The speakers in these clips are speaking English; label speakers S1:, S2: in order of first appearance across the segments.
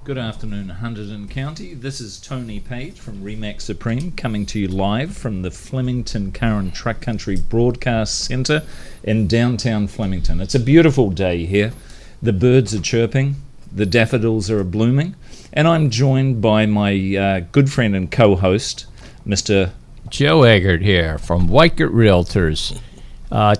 S1: Good afternoon, Hunterdon County. This is Tony Page from Remax Supreme coming to you live from the Flemington Car and Truck Country Broadcast Centre in downtown Flemington. It's a beautiful day here. The birds are chirping, the daffodils are blooming, and I'm joined by my good friend and co-host, Mr.
S2: Joe Eggert here from Whitegate Realtors.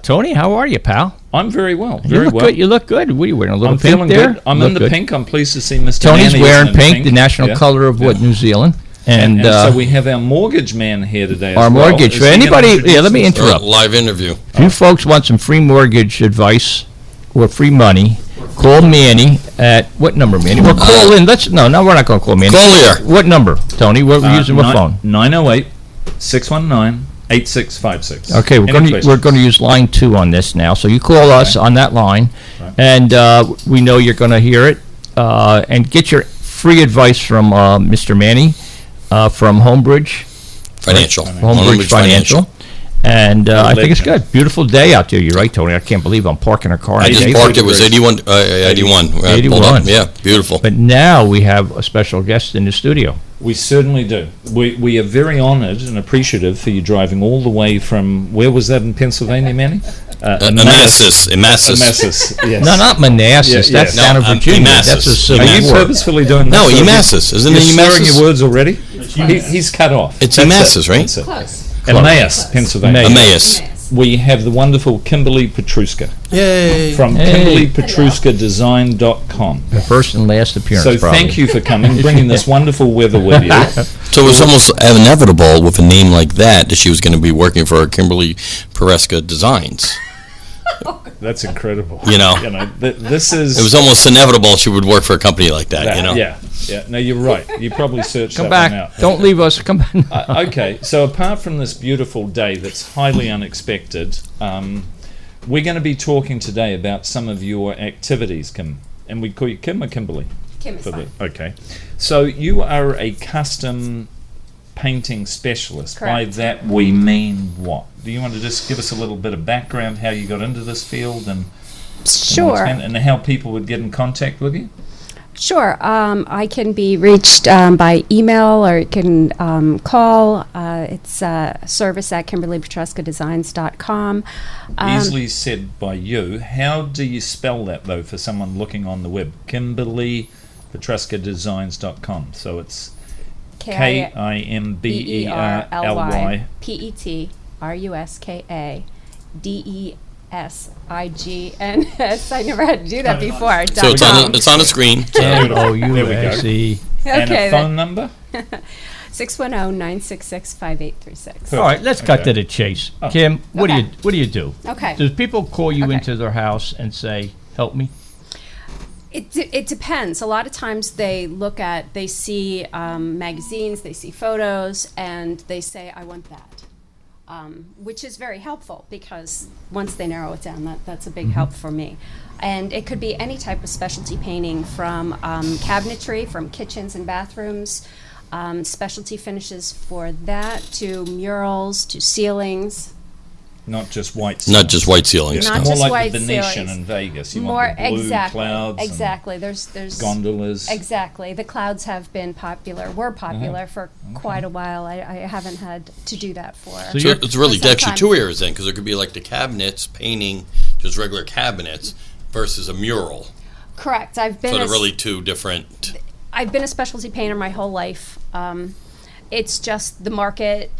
S2: Tony, how are you, pal?
S1: I'm very well. Very well.
S2: Good. You look good. What are you wearing? A little
S1: I'm
S2: pink
S1: feeling
S2: there?
S1: good. I'm
S2: Look
S1: in the
S2: good.
S1: pink. I'm pleased to see Mr.
S2: Tony's
S1: Manny
S2: wearing
S1: is in
S2: pink, the national
S1: Yeah.
S2: color of what, New Zealand?
S1: And so we have our mortgage man here today.
S2: Our
S1: as well.
S2: mortgage.
S1: Is he gonna
S2: Anybody?
S1: introduce
S2: Yeah, let me
S1: himself?
S2: interrupt.
S3: Live interview.
S2: If you folks want some free mortgage advice or free money, call Manny at what number, Manny? Well, call in. No, we're not going to call Manny.
S3: Call here.
S2: What number, Tony? We're using what phone?
S1: 908-619-8656.
S2: Okay, we're
S1: Any
S2: going to
S1: questions?
S2: use line 2 on this now. So you call us on that line,
S1: Right.
S2: and we know you're going to hear it, and get your free advice from Mr. Manny from Homebridge
S3: Financial.
S2: Homebridge Financial. And I think it's
S1: legend.
S2: good. Beautiful day out there. You're right, Tony. I can't believe I'm parking a car.
S3: I
S2: in
S3: just
S2: Dayton.
S3: parked. It was 81. 81. I pulled up.
S2: 81.
S3: Yeah, beautiful.
S2: But now we have a special guest in the studio.
S1: We certainly do. We are very honoured and appreciative for you driving all the way from, where was that in Pennsylvania, Manny?
S3: Manassas.
S1: Manassas, yes.
S2: No, not Manassas.
S1: Yeah,
S2: That's
S1: yeah.
S2: down in
S3: No,
S2: Virginia.
S3: Manassas.
S2: That's a
S1: Are
S2: civil
S1: you
S2: war.
S1: purposefully doing
S3: No,
S1: this?
S3: Emmaus. Isn't
S1: You're
S3: it
S1: slurring
S3: Emmaus?
S1: your words already? He's cut off.
S3: It's
S1: That's
S3: Emmaus,
S1: it.
S3: right?
S1: That's it.
S4: Close.
S1: Emmaus, Pennsylvania.
S3: Emmaus.
S1: We have the wonderful Kimberly Petruska
S3: Yay.
S1: from
S2: Hey.
S1: KimberlyPetruskaDesign.com.
S2: The first and last appearance,
S1: So
S2: probably.
S1: thank you for coming, bringing this wonderful weather with you.
S3: So it was almost inevitable with a name like that she was going to be working for Kimberly Pereska Designs.
S1: That's incredible.
S3: You know.
S1: This is...
S3: It was almost inevitable she would work for a company like that, you know?
S1: Yeah. No, you're right. You probably searched
S2: Come
S1: that one
S2: back.
S1: out.
S2: Don't leave us. Come back.
S1: Okay, so apart from this beautiful day that's highly unexpected, we're going to be talking today about some of your activities, Kim. And we call you Kim or Kimberly?
S4: Kim is fine.
S1: Okay. So you are a custom painting specialist. By
S4: Correct.
S1: that we mean what? Do you want to just give us a little bit of background, how you got into this field and
S4: Sure.
S1: and how people would get in contact with you?
S4: Sure. I can be reached by email or you can call. It's service at KimberlyPetruskaDesigns.com.
S1: Easily said by you. How do you spell that, though, for someone looking on the web? KimberlyPetruskaDesigns.com. So it's KIMBERLY.
S4: PetruskaDesigns. I never had to do that before.
S3: So it's on the screen.
S2: MOUSE.
S1: And
S4: Okay,
S1: a phone number?
S4: 610-966-5836.
S2: All right, let's cut
S1: Okay.
S2: to the chase.
S1: Oh.
S2: Kim, what
S4: Okay.
S2: do you do?
S4: Okay.
S2: Does people call you
S4: Okay.
S2: into their house and say, "Help me"?
S4: It depends. A lot of times they see magazines, they see photos, and they say, I want that. Which is very helpful because once they narrow it down, that's a big help for me. And it could be any type of specialty painting from cabinetry, from kitchens and bathrooms, specialty finishes for that, to murals, to ceilings.
S1: Not just white.
S3: Not just white ceilings.
S4: Not
S3: no.
S1: More
S4: just
S1: like
S4: white
S1: the Venetian
S4: ceilings.
S1: in Vegas. You
S4: More
S1: want the blue
S4: exactly,
S1: clouds
S4: exactly. There's
S1: and gondolas.
S4: Exactly. The clouds were popular for quite a while. I haven't had to do that for.
S2: So
S3: So it's really
S4: for some
S3: actually
S4: time.
S3: two areas then, because it could be like the cabinets, painting, just regular cabinets, versus a mural.
S4: Correct. I've been
S3: So they're
S4: a,
S3: really two different.
S4: I've been a specialty painter my whole life. It's just the market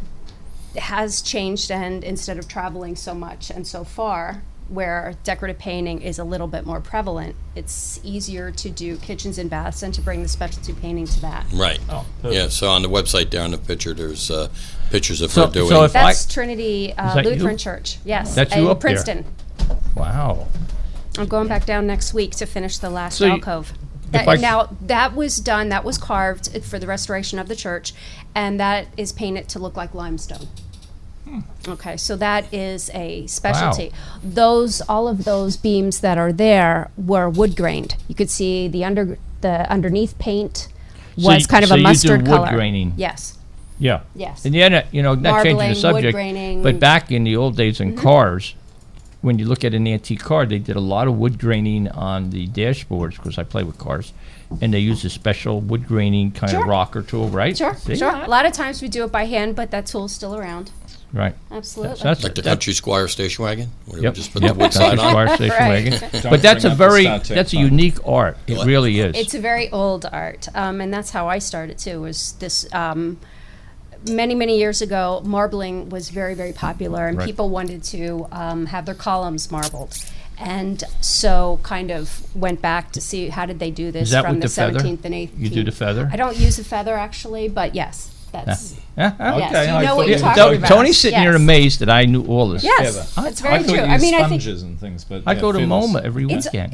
S4: has changed, and instead of traveling so much and so far, where decorative painting is a little bit more prevalent, it's easier to do kitchens and baths and to bring the specialty painting to that.
S3: Right.
S1: Oh,
S3: Yeah, so on the website there on the picture, there's pictures of
S2: So-
S3: her doing.
S2: so if
S4: That's Trinity
S2: that
S4: Lutheran
S2: you?
S4: Church. Yes.
S2: That's you
S4: in
S2: up there?
S4: Princeton.
S2: Wow.
S4: I'm going back down next week to finish the last
S2: So you-
S4: alcove.
S2: if I-
S4: Now, that was done, that was carved for the restoration of the church, and that is painted to look like limestone. Okay, so that is a specialty. All of those beams that are there were wood grained. You could see the underneath paint was kind of a mustard
S2: you do
S4: color.
S2: wood graining.
S4: Yes.
S2: Yeah.
S4: Yes.
S2: And yet, not changing
S4: Marbling,
S2: the
S4: wood
S2: subject,
S4: graining.
S2: but back in the old days in cars, when you look at an antique car, they did a lot of wood graining on the dashboards because I play with cars, and they use a special wood graining kind
S4: Sure.
S2: of rocker tool, right?
S4: Sure,
S2: See?
S4: sure. A lot of times we do it by hand, but that tool's still around.
S2: Right.
S4: Absolutely.
S2: So that's
S3: Like the
S2: that-
S3: Country Squire station wagon, where you
S2: Yep.
S3: just put
S2: Yep.
S3: the wood side
S2: Country
S3: on.
S2: Squire station
S4: Right.
S2: wagon.
S1: Don't
S2: But that's
S1: bring
S2: a
S1: up the
S2: very
S1: Star Trek
S2: that's a
S1: phone.
S2: unique art. It
S3: What?
S2: really is.
S4: It's a very old art, and that's how I started too. Was this many years ago? Marbling was very popular, and
S2: Right.
S4: people wanted to have their columns marbled, and so kind of went back to see how did they do this
S2: Is that
S4: from
S2: with
S4: the
S2: the feather?
S4: 17th and 18th.
S2: You do the feather?
S4: I don't use a feather actually, but yes, that's
S2: Yeah,
S4: yes.
S1: Okay,
S4: You
S1: I
S4: know what
S1: thought-
S4: you're
S1: Yeah,
S4: talking about.
S2: Tony's sitting here
S4: Yes.
S2: amazed that I knew all this.
S4: Yes,
S1: Feather.
S4: that's very
S1: I thought
S4: true.
S1: you
S4: I
S1: used
S4: mean, I think
S1: sponges and things, but
S2: I
S1: yeah,
S2: go to
S1: feathers.
S2: MoMA every
S4: it's
S2: weekend.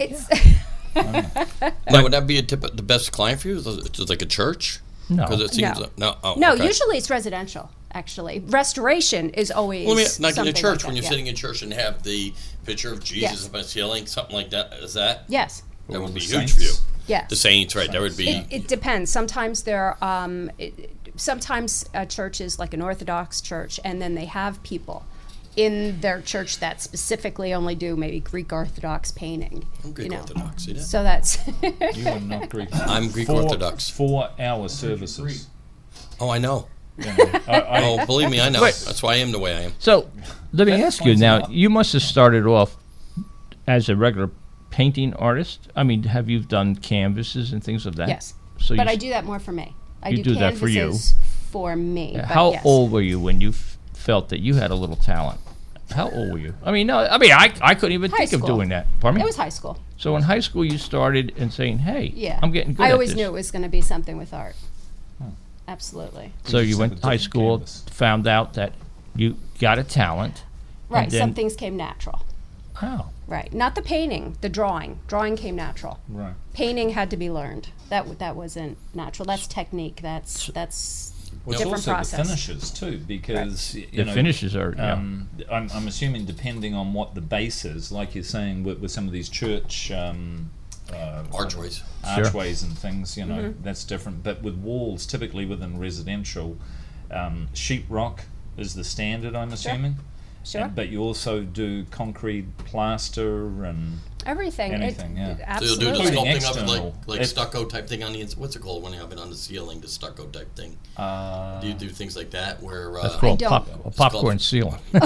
S3: Now, would that be the best client for you? Is it like a church?
S2: No.
S3: Because it seems
S4: No.
S3: no. Oh,
S4: no.
S3: okay.
S4: Usually it's residential. Actually, restoration is always
S3: Well, I mean, like in
S4: something
S3: a church,
S4: like
S3: when
S4: that,
S3: you're
S4: yeah.
S3: sitting in church and have the picture of Jesus
S4: Yes.
S3: up on the ceiling, something like that. Is that?
S4: Yes.
S3: That would be
S1: the
S3: huge for you.
S1: saints.
S4: Yes.
S3: The saints, right? That would be.
S4: It depends. Sometimes there, sometimes a church is like an Orthodox church, and then they have people in their church that specifically only do maybe Greek Orthodox painting.
S3: I'm Greek
S4: you know.
S3: Orthodox. See that?
S4: So that's
S1: You are not Greek.
S3: I'm Greek Orthodox.
S1: 4 hour services.
S3: Oh, I know.
S1: You know, I,
S3: Oh, believe me, I know.
S2: Wait.
S3: That's why I am the way I am.
S2: So, let me
S1: That
S2: ask you
S1: points
S2: now.
S1: out.
S2: You must have started off as a regular painting artist. I mean, have you done canvases and things of that?
S4: yes.
S2: So
S4: But
S2: you,
S4: I do that more for me. I
S2: You
S4: do
S2: do that for you.
S4: canvases for me. But
S2: How
S4: yes.
S2: old were you when you felt that you had a little talent? How old were you? I mean, no. I mean, I couldn't even
S4: High
S2: think of
S4: school.
S2: doing that. Pardon me.
S4: It was high school.
S2: So in high school, you started and saying, "Hey,
S4: Yeah.
S2: I'm getting good
S4: I
S2: at
S4: always
S2: this."
S4: knew it was going to be something with art. Absolutely.
S2: So
S1: You
S2: you
S1: just
S2: went
S1: have
S2: to
S1: a
S2: high
S1: different
S2: school,
S1: canvas.
S2: found out that you got a talent.
S4: Right.
S2: then-
S4: Some things came natural.
S2: Wow.
S4: Right. Not the painting, the drawing. Drawing came natural.
S1: right.
S4: Painting had to be learned. That wasn't natural. That's technique. That's
S1: Well, it's
S4: different
S1: also
S4: process.
S1: the finishes too, because you
S2: The
S1: know,
S2: finishes are. Yeah.
S1: I'm assuming depending on what the base is, like you're saying with some of these church
S3: Archways.
S2: Sure.
S1: archways and things, you know,
S4: Mm-hmm.
S1: that's different. But with walls, typically within residential, sheetrock is the standard, I'm assuming.
S4: Sure.
S1: But you also do concrete plaster and
S4: Everything.
S1: Anything, yeah.
S3: So you'll do
S4: Absolutely.
S3: the
S1: Including
S3: sculpting of it
S1: external.
S3: like
S1: It-
S3: stucco type thing on the what's it called when you have it on the ceiling, the stucco type thing. Do you do things like that where
S2: That's called
S4: don't.
S2: a popcorn ceiling.
S1: yeah,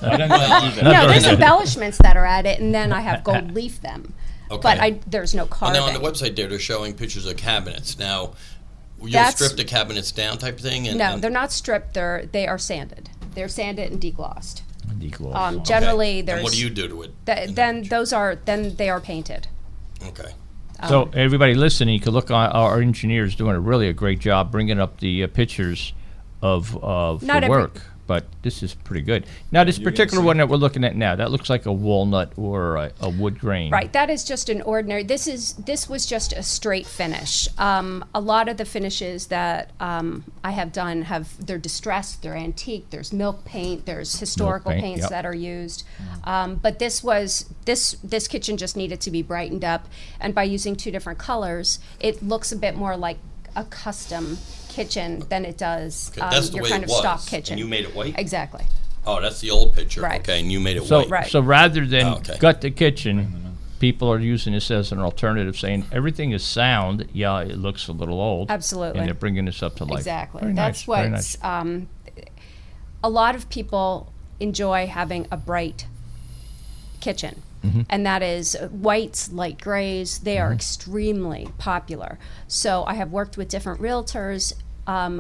S1: I don't
S3: Well,
S1: think either.
S4: No, there's
S3: Yeah.
S4: embellishments that are at it, and then I have gold leaf them.
S3: Okay.
S4: But there's no
S3: Well,
S4: carving.
S3: now on the website there, they're showing pictures of cabinets. Now, you'll
S4: That's-
S3: strip the cabinets down type thing? And,
S4: No,
S3: and-
S4: they're not stripped. They are sanded. They're sanded and deglossed.
S2: Declaw.
S4: Generally,
S3: okay.
S4: there's
S3: And what do you do to it?
S4: then they are painted.
S3: Okay.
S2: So everybody listening, you can look on our engineers doing a great job bringing up the pictures of
S4: Not
S2: the
S4: every-
S2: work. But this is pretty good. Now, this
S1: you're gonna
S2: particular
S1: see-
S2: one that we're looking at now, that looks like a walnut or a wood grain.
S4: Right, that is just an ordinary. This was just a straight finish. A lot of the finishes that I have done they're distressed, they're antique. There's milk paint, there's historical
S2: paint,
S4: paints
S2: yep.
S4: that are used. But this kitchen just needed to be brightened up, and by using two different colors, it looks a bit more like a custom kitchen than it does
S3: Okay, that's the
S4: your
S3: way
S4: kind
S3: it
S4: of stock
S3: was,
S4: kitchen.
S3: and you made it white?
S4: Exactly.
S3: Oh, that's the old picture.
S4: Right.
S3: Okay, and you made it
S2: So,
S3: white.
S4: Right.
S2: so rather than
S3: Oh, okay.
S2: gut the kitchen, people are using this as an alternative, saying everything is sound. Yeah, it looks a little old.
S4: Absolutely.
S2: And they're bringing this up to life.
S4: Exactly.
S2: Very
S4: That's
S2: nice, very
S4: what's
S2: nice.
S4: a lot of people enjoy having a bright kitchen.
S2: Mm-hmm.
S4: And that is whites, light grays. They are extremely popular. So I have worked with different realtors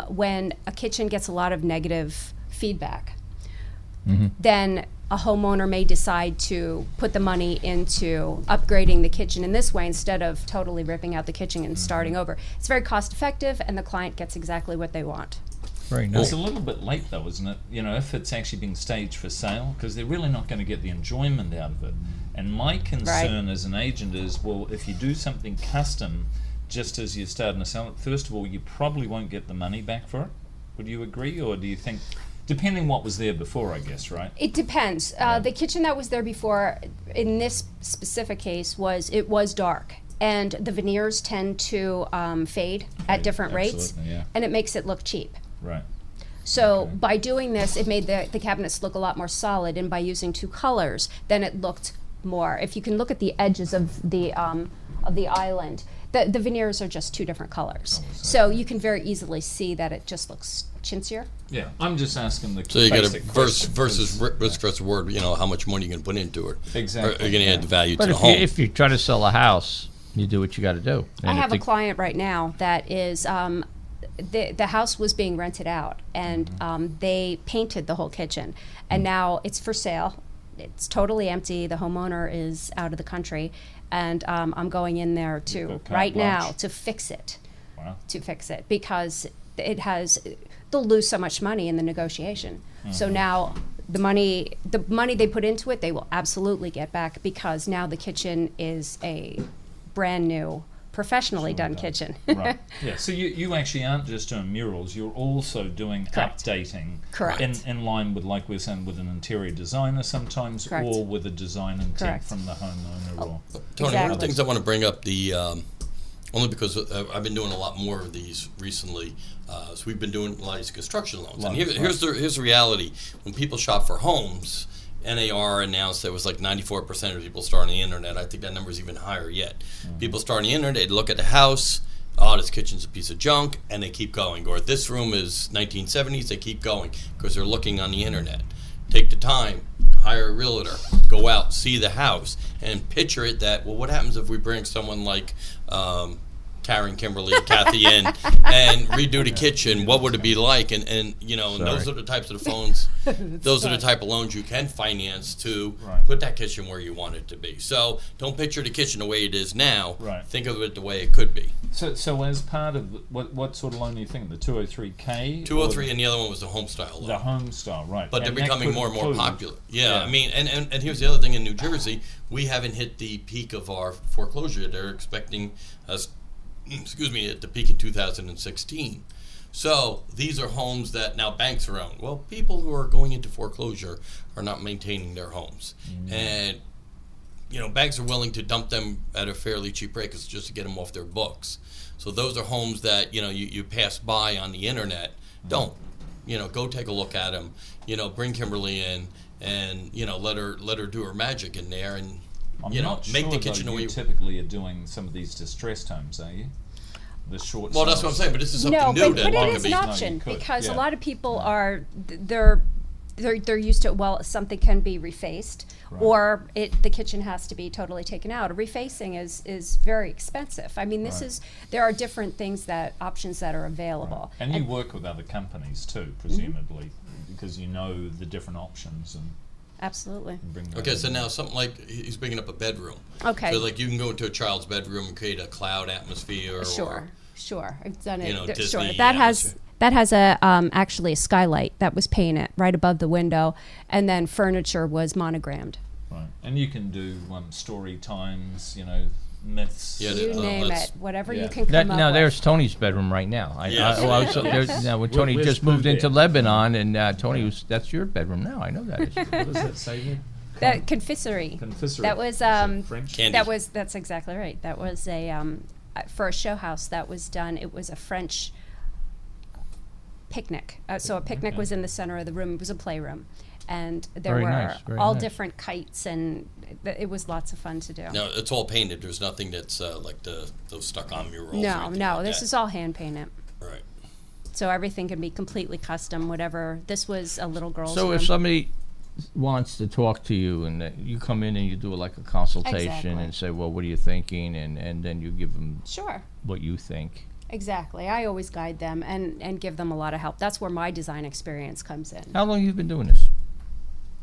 S4: when a kitchen gets a lot of negative feedback.
S2: Mm-hmm.
S4: Then a homeowner may decide to put the money into upgrading the kitchen in this way instead of totally ripping out the kitchen and starting over. It's very cost effective, and the client gets exactly what they want.
S2: Very
S1: It's
S2: nice.
S1: a little bit late though, isn't it? You know, if it's actually being staged for sale, because they're really not going to get the enjoyment out of it. And my concern as an agent is, well, if you do something custom, just as you're starting to sell it, first of all, you probably won't get the money back for it. Would you agree, or do you think, depending what was there before, I guess, right?
S4: It depends. The kitchen that was there before, in this specific case, was dark, and the veneers tend to fade at different rates,
S1: absolutely, yeah.
S4: and it makes it look cheap.
S1: Right.
S4: So by doing this, it made the cabinets look a lot more solid, and by using two colors, then it looked more. If you can look at the edges of the island, the veneers are just two different colors. So you can very easily see that it just looks chintzier.
S1: Yeah, I'm just asking the
S3: So you got a
S1: basic question,
S3: versus risk versus reward. You know, how much money you can put into it.
S1: Exactly,
S3: Are you going to add the value
S2: But
S3: to the
S2: if you,
S3: home?
S2: if you try to sell a house, you do what you got to do.
S4: I
S2: And if
S4: have a
S2: the-
S4: client right now that is, the house was being rented out, and they painted the whole kitchen, and now it's for sale. It's totally empty. The homeowner is out of the country, and I'm going in there
S1: got
S4: to
S1: carte
S4: right now
S1: blanche.
S4: to fix it.
S1: Wow.
S4: To fix it because it has. They'll lose so much money in the negotiation. So now the money they put into it, they will absolutely get back because now the kitchen is a brand new, professionally done kitchen.
S1: Right. Yeah. So you actually aren't just doing murals. You're also doing
S4: Correct.
S1: updating.
S4: Correct.
S1: In line with, like we're saying, with an interior designer sometimes,
S4: Correct.
S1: or with a design intent
S4: Correct.
S1: from the homeowner. Or
S3: Tony, one of
S4: Exactly.
S3: the things I want to bring up, only because I've been doing a lot more of these recently. So we've been doing a lot of these construction loans. And here's the reality. When people shop for homes, NAR announced there was like 94% of people start on the internet. I think that number is even higher yet. People start on the internet, they look at the house, oh, this kitchen's a piece of junk, and they keep going. Or this room is 1970s, they keep going because they're looking on the internet. Take the time, hire a realtor, go out, see the house, and picture it that, well, what happens if we bring someone like Karen, Kimberly, Kathy in and redo the kitchen? What would it be like? And you know, and those are the types of the phones, those are the type of loans you can finance to
S1: Right.
S3: put that kitchen where you want it to be. So don't picture the kitchen the way it is now.
S1: Right.
S3: Think of it the way it could be.
S1: So as part of what sort of loan are you thinking? The 203K?
S3: 203,
S1: or
S3: and the other one was the home style loan.
S1: the home style, right?
S3: But they're
S1: And that
S3: becoming
S1: could
S3: more and more
S1: include-
S3: popular. Yeah,
S1: Yeah.
S3: I mean, and here's the other thing in New Jersey, we haven't hit the peak of our foreclosure. They're expecting us, at the peak in 2016. So these are homes that now banks are owned. Well, people who are going into foreclosure are not maintaining their homes. And, you know, banks are willing to dump them at a fairly cheap rate just to get them off their books. So those are homes that, you know, you pass by on the internet. Don't. You know, go take a look at them. You know, bring Kimberly in and, you know, let her do her magic in there and,
S1: I'm
S3: you know,
S1: not
S3: make
S1: sure,
S3: the
S1: though,
S3: kitchen the way
S1: you
S3: you...
S1: typically are doing some of these distressed homes, are you? The short.
S3: Well, that's what I'm saying, but this is something
S4: No,
S3: new
S4: but
S3: that
S4: it
S3: could
S4: is
S3: be.
S4: an
S1: No, you
S4: option
S1: could,
S4: because
S1: yeah.
S4: a lot of people are they're used to, well, something can be refaced or the kitchen has to be totally taken out. Refacing is very expensive. I mean, there are different options that are available.
S1: And you work with other companies too, presumably, because you know the different options and
S4: Absolutely.
S1: bring. that
S3: Okay,
S1: in.
S3: so now something like he's bringing up a bedroom.
S4: Okay.
S3: So like you can go into a child's bedroom and create a cloud atmosphere.
S4: Sure. I've done it.
S3: You know,
S4: Sure.
S3: Disney
S4: That
S3: atmosphere.
S4: has a actually a skylight that was painted right above the window, and then furniture was monogrammed.
S1: Right, and you can do story times, you know, myths.
S3: Yeah,
S4: You name
S3: let's-
S4: it, whatever
S1: yeah.
S4: you can come up
S2: Now
S4: with.
S2: there's Tony's bedroom right now.
S3: Yes.
S2: When Tony
S1: Where's
S2: just moved
S1: Pooh
S2: into
S1: Bear?
S2: Lebanon, and Tony that's your bedroom now. I know that is.
S1: What does that say there?
S4: That confiserie.
S1: Confiserie.
S4: That was
S1: Is it French.
S3: Candy.
S4: that's exactly right. That was a for a show house that was done. It was a French picnic. So a picnic was in the center of the room. It was a playroom, and there
S2: Very
S4: were
S2: nice, very
S4: all
S2: nice.
S4: different kites, and it was lots of fun to do.
S3: No, it's all painted. There's nothing that's like those stuck-on murals. or
S4: No,
S3: anything
S4: no,
S3: like
S4: this
S3: that.
S4: is all hand painted.
S3: Right.
S4: So everything can be completely custom. Whatever. This was a little girl's
S2: So
S4: room.
S2: if somebody wants to talk to you and you come in and you do like a consultation
S4: Exactly.
S2: and say, well, what are you thinking? And then you give them
S4: Sure.
S2: what you think.
S4: Exactly. I always guide them and give them a lot of help. That's where my design experience comes in.
S2: How long have you been doing this?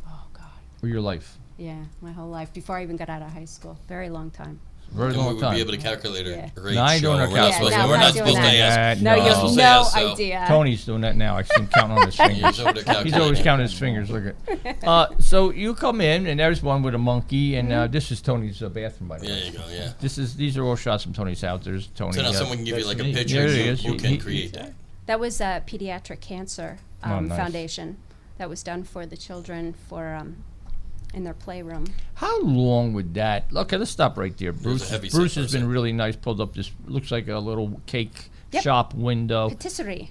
S4: Oh, God.
S2: For your life?
S4: Yeah, my whole life. Before I even got out of high school. Very long time.
S2: Very
S3: And we
S2: long
S3: would
S2: time.
S3: be able to calculate
S4: Yeah.
S3: a rate
S2: No, I ain't
S3: show.
S2: doing a
S3: We're not supposed
S2: calculator.
S3: to, we're
S4: No,
S3: not
S4: we're
S3: supposed
S4: not
S3: to
S4: doing
S3: ask.
S4: No,
S2: No,
S4: you
S2: no.
S4: have
S3: Supposed to
S4: no
S3: ask, so-
S4: idea.
S2: Tony's doing that now. I see him counting on his fingers.
S3: He's over the
S2: He's always
S3: calculator.
S2: counting his fingers. Look at. So you come in, and there's one with a monkey, and this is Tony's bathroom, by the
S3: There
S2: way.
S3: you go, yeah.
S2: These are all shots from Tony's house. There's Tony.
S3: So now someone can give you
S1: That's
S3: like
S1: me.
S3: a picture
S2: There
S3: of
S2: he is.
S3: who
S2: He-
S3: can
S2: he-
S3: create that.
S4: That was a pediatric cancer
S2: Nice.
S4: foundation that was done for the children for in their playroom.
S2: How long would that? Okay, let's stop right there.
S3: There's a
S2: Bruce.
S3: heavy
S2: Bruce
S3: set
S2: has
S3: for a
S2: been
S3: sec.
S2: really nice. Pulled up this looks like a little cake
S4: Yep.
S2: shop window.
S4: Patisserie.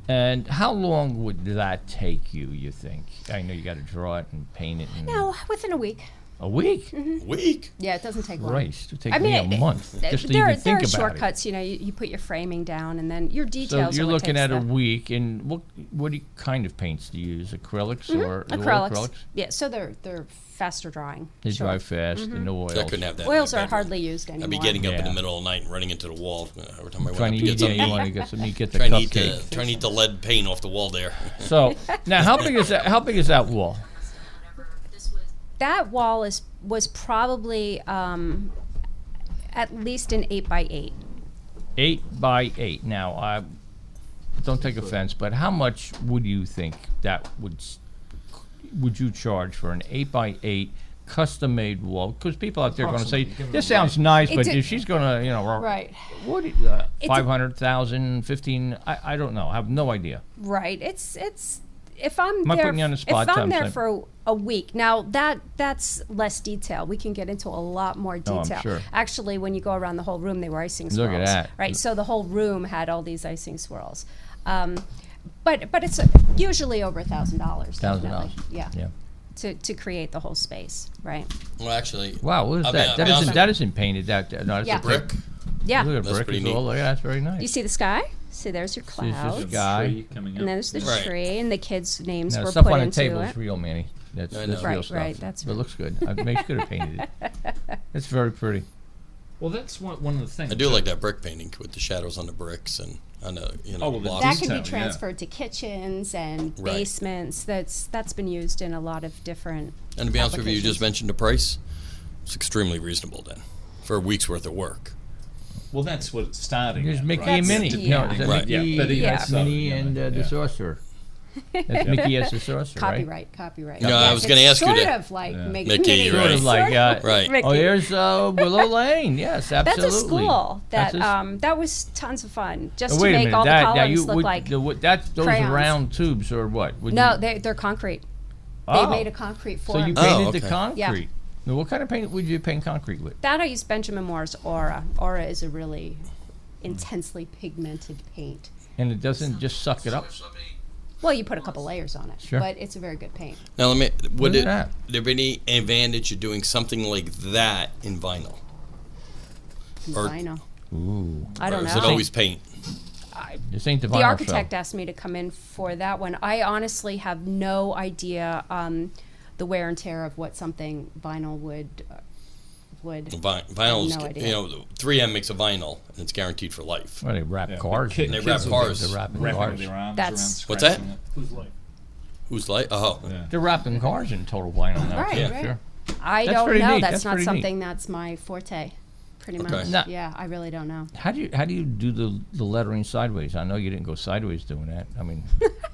S2: And how long would that take you? You think? I know you got to draw it and paint it. And
S4: No, within a week.
S2: a week.
S3: Week.
S4: Yeah, it doesn't take long.
S2: Christ, it would take
S4: I mean,
S2: me a month just to
S4: there
S2: even think
S4: are
S2: about
S4: shortcuts. You know, you put your framing down, and then your
S2: it. So
S4: details.
S2: you're
S4: are what
S2: looking
S4: takes
S2: at a
S4: the-
S2: week, and what kind of paints do you use? Acrylics or the oil
S4: acrylics. Yeah, so they're faster drying.
S2: They
S4: Sure.
S2: dry fast and no oils.
S3: I couldn't have that. in
S4: Oils
S3: my
S4: are
S3: bedroom.
S4: hardly used anymore.
S3: I'd be getting up in the
S2: Yeah.
S3: middle of the night and running into the wall every time I
S2: Trying
S3: went
S2: to
S3: up to
S2: eat,
S3: get
S2: yeah, you
S3: something.
S2: want to get some. You get the
S3: Trying to eat
S2: cupcake.
S3: trying to eat the lead paint off the wall there.
S2: So now, how big is that? How big is that wall?
S4: That wall was probably at least an 8x8.
S2: 8x8. Now, I don't take offense, but how much would you think that would you charge for an 8x8 custom-made wall? Because people out there are going to say, "This sounds nice," but
S4: It's a-
S2: if she's going to,
S4: Right.
S2: what?
S4: It's a-
S2: 500,000, 15. I don't know. I have no idea.
S4: Right. It's if I'm
S2: Am I
S4: there
S2: putting you on the spot,
S4: if I'm
S2: Tom?
S4: there
S2: Say-
S4: for a week. Now that's less detail. We can get into a lot more
S2: Oh, I'm
S4: detail.
S2: sure.
S4: Actually, when you go around the whole room, they were icing swirls.
S2: Look at that.
S4: Right. So the whole room had all these icing swirls. But it's usually over $1,000.
S2: $1,000.
S4: Yeah.
S2: Yeah.
S4: To create the whole space. Right.
S3: Well, actually,
S2: Wow, what is
S3: I'll be-
S2: that?
S3: I'll
S2: That
S3: be
S2: isn't,
S3: honest-
S2: that isn't painted. No, that's
S4: Yeah.
S2: a
S3: brick.
S4: Yeah.
S2: Look at
S3: That's
S2: brick
S3: pretty
S2: as
S3: neat.
S2: well. Look, that's very nice.
S4: You see the sky? See, there's your
S2: this
S4: clouds.
S2: sky.
S1: Tree coming up.
S4: And there's the
S3: Right.
S4: tree, and the kids' names
S2: Now,
S4: were
S2: stuff
S4: put
S2: on the
S4: into
S2: table
S4: it.
S2: is real, Manny. That's
S3: I
S2: real
S3: know.
S2: stuff.
S4: Right, that's
S2: It
S4: real.
S2: looks good. Maybe could have painted it. It's very pretty.
S1: Well, that's one of the things.
S3: I do like that brick painting with the shadows on the bricks and on the
S1: Oh, well, the
S3: blocks.
S4: That can
S1: Detail,
S4: be
S1: yeah.
S4: transferred to kitchens and
S3: Right.
S4: basements. That's been used in a lot of different.
S3: And to be honest with you, you just
S4: applications.
S3: mentioned the price. It's extremely reasonable then for a week's worth of work.
S1: Well, that's what it's starting.
S2: There's
S1: at,
S2: Mickey
S1: right?
S2: and Minnie.
S4: That's-
S2: No,
S4: yeah.
S2: is that
S3: Right.
S2: Mickey,
S1: Yeah, but even
S4: Yeah.
S1: so,
S2: Minnie
S1: you know,
S2: and the
S1: yeah.
S2: sorcerer. That's Mickey as the sorcerer, right?
S4: Copyright.
S3: No,
S4: Yes,
S3: I was gonna
S4: it's
S3: ask you
S4: sort
S3: to-
S4: of like
S1: Yeah.
S3: Mickey,
S4: Minnie,
S3: right.
S2: Sort of like,
S3: Right.
S4: Mickey.
S2: Oh, there's Willow Lane. Yes,
S4: That's
S2: absolutely.
S4: a school
S2: That's
S4: that
S2: a s-
S4: that was tons of fun. Just
S2: Oh,
S4: to
S2: wait a
S4: make
S2: minute.
S4: all the
S2: That, now
S4: columns
S2: you
S4: look
S2: would,
S4: like.
S2: that's those
S4: crayons.
S2: round tubes or what? Would
S4: No,
S2: you,
S4: they're concrete.
S2: oh.
S4: They made a concrete
S2: So
S4: form.
S2: you
S3: Oh,
S2: painted the
S3: okay.
S2: concrete. Now, what kind of paint would you paint concrete with?
S4: That I use Benjamin Moore's Aura. Aura is a really intensely pigmented paint.
S2: And it doesn't just suck it up.
S4: Well, you put a couple layers on it,
S2: Sure.
S4: but it's a very good paint.
S3: Now, would
S2: Look
S3: it
S2: at
S3: there be any advantage of doing something like that in vinyl? Or-
S4: Vinyl.
S2: Ooh.
S4: I don't
S3: or
S4: know.
S3: is it always paint?
S2: This ain't the vinyl
S4: The architect
S2: show.
S4: asked me to come in for that one. I honestly have no idea the wear and tear of what something vinyl would.
S3: Vinyl's,
S4: No idea.
S3: 3M makes a vinyl and it's guaranteed for life.
S2: Well, they wrap
S1: Yeah,
S2: cars.
S1: but ki-
S2: in
S3: They
S2: it.
S3: wrap
S1: kids will
S3: cars.
S2: They're wrapping
S1: Wrapping
S2: cars.
S1: with their arms
S4: That's-
S1: around
S3: What's that?
S1: scratching it.
S3: Who's like? Oh,
S1: Yeah.
S2: They're wrapping cars in total vinyl now.
S4: Right,
S2: too,
S4: right.
S2: Sure.
S4: I
S2: That's
S4: don't
S2: pretty
S4: know.
S2: neat.
S4: That's
S2: That's
S4: not
S2: pretty neat.
S4: something that's my forte. Pretty
S3: Okay.
S4: much.
S2: Now-
S4: Yeah, I really don't know.
S2: How do you do the lettering sideways? I know you didn't go sideways doing that. I mean,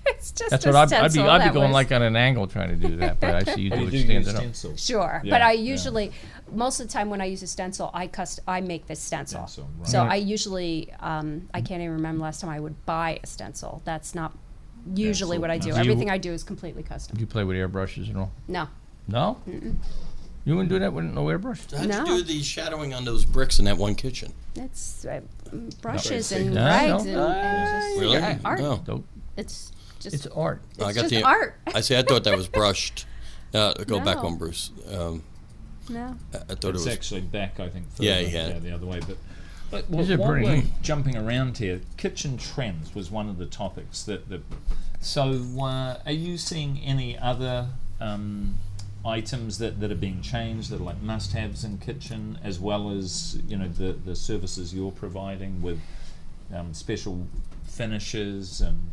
S4: It's just
S2: that's
S4: a
S2: what I'd
S4: stencil
S2: be
S4: that
S2: going
S4: was-
S2: like on an angle trying to do that. But I see you
S1: Oh,
S2: do
S1: you
S2: it
S1: do use
S2: standing up.
S1: stencils.
S4: Sure,
S1: Yeah,
S4: but I
S1: yeah.
S4: usually, most of the time when I use a stencil, I make this stencil.
S1: Stencil, right.
S4: So
S2: Right.
S4: I usually, I can't even remember last time I would buy a stencil. That's not usually
S1: so
S4: what I do.
S1: nice.
S4: Everything I do is completely custom.
S2: Do you play with airbrushes and all?
S4: No,
S2: No. You wouldn't do that with no airbrush?
S3: how'd
S4: No.
S3: you do the shadowing on those bricks in that one kitchen?
S4: it's brushes
S1: Very
S4: and
S2: No,
S4: rags
S2: no.
S4: and just
S3: Really?
S4: art.
S3: No.
S2: Don't-
S4: It's just
S2: It's art.
S3: I
S4: it's
S3: got
S4: just
S3: the
S4: art.
S3: I see. I thought that was brushed. Go back
S4: No.
S3: one, Bruce.
S4: No.
S3: I thought it
S1: It's
S3: was.
S1: actually back, I think.
S3: Yeah,
S1: further,
S3: yeah.
S1: the other way. But
S2: These are
S1: while
S2: pretty
S1: we're
S2: neat.
S1: jumping around here, kitchen trends was one of the topics that. So, are you seeing any other items that are being changed that are like must-haves in kitchen, as well as the services you're providing with special finishes and.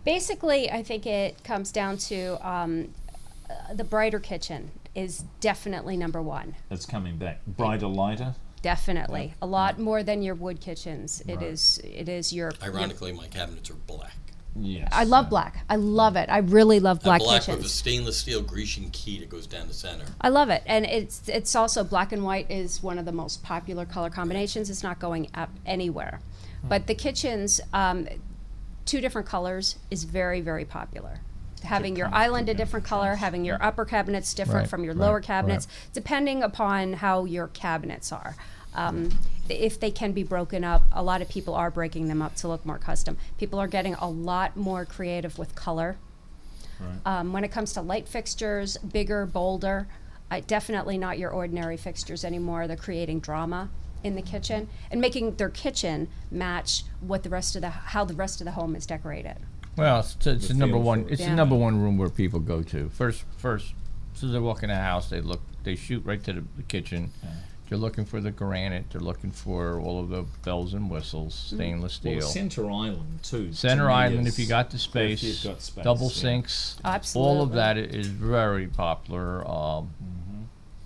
S4: Basically, I think it comes down to the brighter kitchen is definitely number one.
S1: It's coming back. Brighter, lighter.
S4: Definitely, a lot more than your wood kitchens.
S1: Right.
S4: It is your.
S3: Ironically, my cabinets are black.
S1: Yes.
S4: I love black. I love it. I really love black
S3: black with a
S4: kitchens.
S3: stainless steel Grecian key that goes down the center.
S4: I love it, and it's also black and white is one of the most popular color combinations. It's not going up anywhere, but the kitchens, two different colors is very, very popular. Having your island a different color, having your upper cabinets different
S2: Right,
S4: from your
S2: right,
S4: lower
S2: right.
S4: cabinets, depending upon how your cabinets are. If they can be broken up, a lot of people are breaking them up to look more custom. People are getting a lot more creative with color.
S1: Right.
S4: When it comes to light fixtures, bigger, bolder, definitely not your ordinary fixtures anymore. They're creating drama in the kitchen and making their kitchen match what how the rest of the home is decorated.
S2: Well, it's the number
S1: feel
S2: one.
S1: for it.
S2: It's
S4: Yeah.
S2: the number one room where people go to first. So they walk in the house, they shoot right to the kitchen. They're looking for the granite. They're looking for all of the bells and whistles, stainless steel.
S1: Well, Center Island too. to
S2: Center
S1: me
S2: Island,
S1: is-
S2: if you got the
S1: if
S2: space,
S1: you've got space,
S2: double
S1: yeah.
S2: sinks, all
S4: Absolutely.
S2: of that is very popular.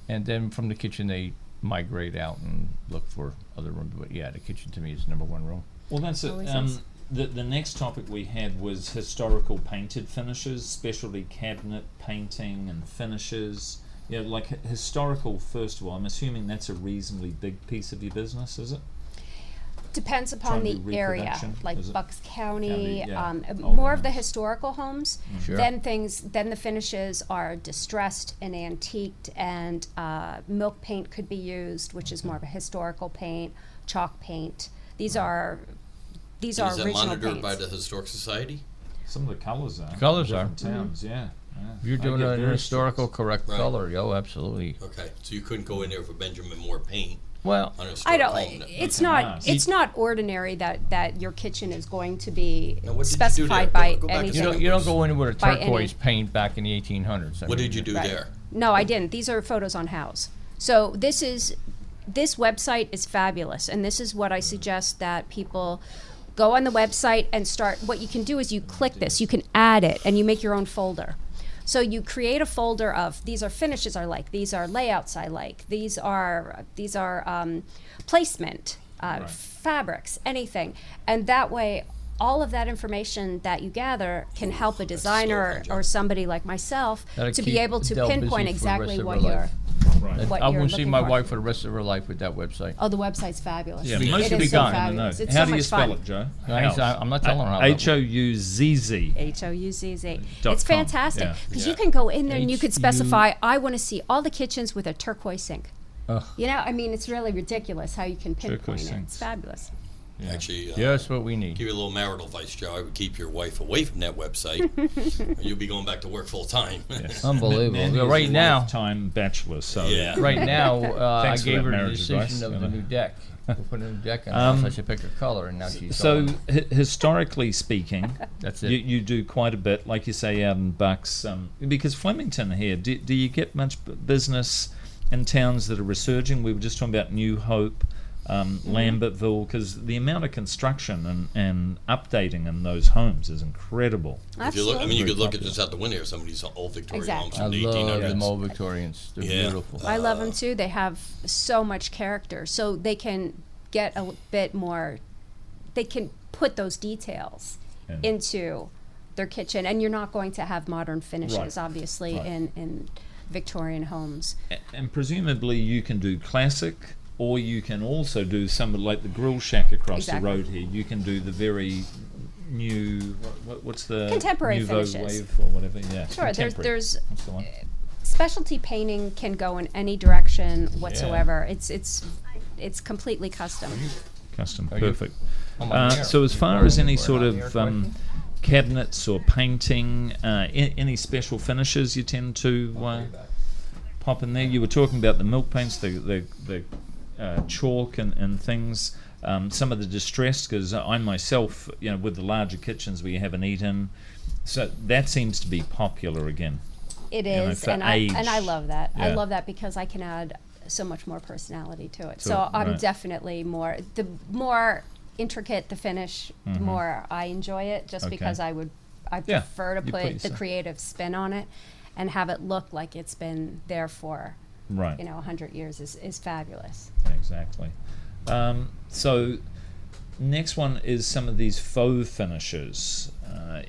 S2: And then from the kitchen, they migrate out and look for other rooms. But yeah, the kitchen to me is number one room.
S1: Well, that's it.
S4: Always is.
S1: The next topic we had was historical painted finishes, specialty cabinet painting and finishes. Yeah, like historical. First of all, I'm assuming that's a reasonably big piece of your business, is it?
S4: Depends upon
S1: Trying to
S4: the
S1: do
S4: area,
S1: reproduction,
S4: like
S1: is it?
S4: Bucks County,
S1: County, yeah.
S4: more
S1: Old
S4: of the
S1: homes.
S4: historical homes.
S2: Sure.
S4: Then the finishes are distressed and antiqued, and milk paint could be used, which is more of a historical paint, chalk paint. These are
S3: And is that
S4: original
S3: monitored
S4: paints.
S3: by the Historic Society?
S1: Some of the colours are.
S2: Colours
S1: in
S2: are.
S1: different towns, yeah.
S2: If you're
S1: I
S2: doing
S1: get
S2: an
S1: very
S2: historical
S1: strict.
S2: correct
S3: Right.
S2: color, absolutely.
S3: Okay, so you couldn't go in there for Benjamin Moore paint
S2: Well,
S3: on a
S4: I
S3: historic
S4: don't.
S3: home.
S4: It's
S1: Okay.
S4: not.
S1: Nice.
S4: It's not ordinary that your kitchen is going to be
S3: Now, what did you do
S4: specified
S3: there?
S4: by
S3: Go back a
S4: anything.
S3: second.
S2: you don't go in with a
S4: By any-
S2: turquoise paint back in the 1800s. I
S3: What
S2: mean,
S3: did you do
S4: Right.
S3: there?
S4: No, I didn't. These are photos on House. So this website is fabulous, and this is what I suggest that people go on the website and start. What you can do is you click this, you can add it, and you make your own folder. So you create a folder of these are finishes I like, these are layouts I like, these are placement, fabrics, anything, and that way. All of that information that you gather can help a designer
S3: fun job.
S4: or somebody like myself
S2: That'll
S4: to be
S2: keep
S4: able to
S2: Adele busy
S4: pinpoint
S2: for the
S4: exactly
S2: rest of
S4: what
S2: her
S4: you're.
S2: life.
S1: Right.
S4: What
S2: I
S4: you're
S2: wouldn't see
S4: looking
S2: my
S4: for.
S2: wife for the rest of her life with that website.
S4: Oh, the website's fabulous.
S1: Yeah,
S3: Yeah.
S1: most
S4: It
S1: of
S4: is
S1: you
S4: so
S1: can't
S4: fabulous.
S1: know.
S4: It's
S1: How
S4: so
S1: do you
S4: much
S1: spell
S4: fun.
S1: it, Joe?
S2: I'm not telling her how.
S1: Houzz.
S4: Houzz.
S1: .com,
S4: It's fantastic
S1: yeah.
S4: because
S3: Yeah.
S4: you can go in there and you could
S2: HU.
S4: specify, I want to see all the kitchens with a turquoise sink.
S2: Ugh.
S4: You know, I mean, it's really ridiculous how you can pinpoint
S1: Turquoise
S4: it.
S1: sinks.
S4: It's fabulous.
S3: Actually,
S2: Just what we need.
S3: give you a little marital advice, Joe. I would keep your wife away from that website. Or you'll be going back to work full time.
S2: Unbelievable.
S1: Mandy is
S2: Right
S1: a
S2: now,
S1: lifetime bachelor, so
S3: Yeah.
S2: right now, I
S1: Thanks for
S2: gave
S1: that
S2: her the
S1: marriage
S2: decision
S1: advice,
S2: of
S1: you
S2: the
S1: know.
S2: new deck. We'll put a new deck in the house. I should pick a color, and now she's
S1: So
S2: gone.
S1: historically speaking,
S2: That's it.
S1: you do quite a bit, like you say, out in Bucks. Because Flemington here, do you get much business in towns that are resurging? We were just talking about New Hope, Lambertville, because the amount of construction and updating in those homes is incredible.
S3: If you look, I mean, you
S1: Very
S3: could look at
S1: popular.
S3: just out the window. Some of these old Victorian
S4: Exactly.
S3: homes
S2: I
S3: from the
S2: love
S3: 1800s.
S2: them old Victorians. They're
S3: Yeah.
S2: beautiful.
S4: I love them too. They have so much character, so they can get a bit more. They can put those details
S1: Yeah.
S4: into their kitchen, and you're not going to have modern finishes,
S1: Right.
S4: obviously,
S1: Right.
S4: in Victorian homes.
S1: And presumably you can do classic, or you can also do some like the grill shack across
S4: Exactly.
S1: the road here. You can do the very new, what's the
S4: Contemporary
S1: nouveau
S4: finishes.
S1: wave or whatever. Yeah,
S4: Sure,
S1: contemporary.
S4: there's
S1: That's the one.
S4: specialty painting can go in any direction whatsoever. It's completely custom.
S1: Custom,
S2: Are you-
S1: perfect.
S2: I'm on the air.
S1: So as far as any
S2: We're
S1: sort
S2: on the air
S1: of
S2: question?
S1: cabinets or painting, any special finishes you tend to pop in there? You were talking about the milk paints, the chalk and things. Some of the distressed, because I myself, with the larger kitchens we have in Eton, so that seems to be popular again.
S4: It
S1: know,
S4: is,
S1: for
S4: and I
S1: age.
S4: love that. I
S1: Yeah.
S4: love that because I can add so much more personality to it.
S1: So,
S4: So I'm
S1: right.
S4: definitely the more intricate the finish, the more I enjoy it. Just
S1: Mm-hmm. Okay.
S4: because I
S1: Yeah,
S4: prefer to
S1: you
S4: put
S1: please,
S4: the
S1: yeah.
S4: creative spin on it, and have it look like it's been there for
S1: Right.
S4: 100 years is fabulous.
S1: Exactly. So next one is some of these faux finishes.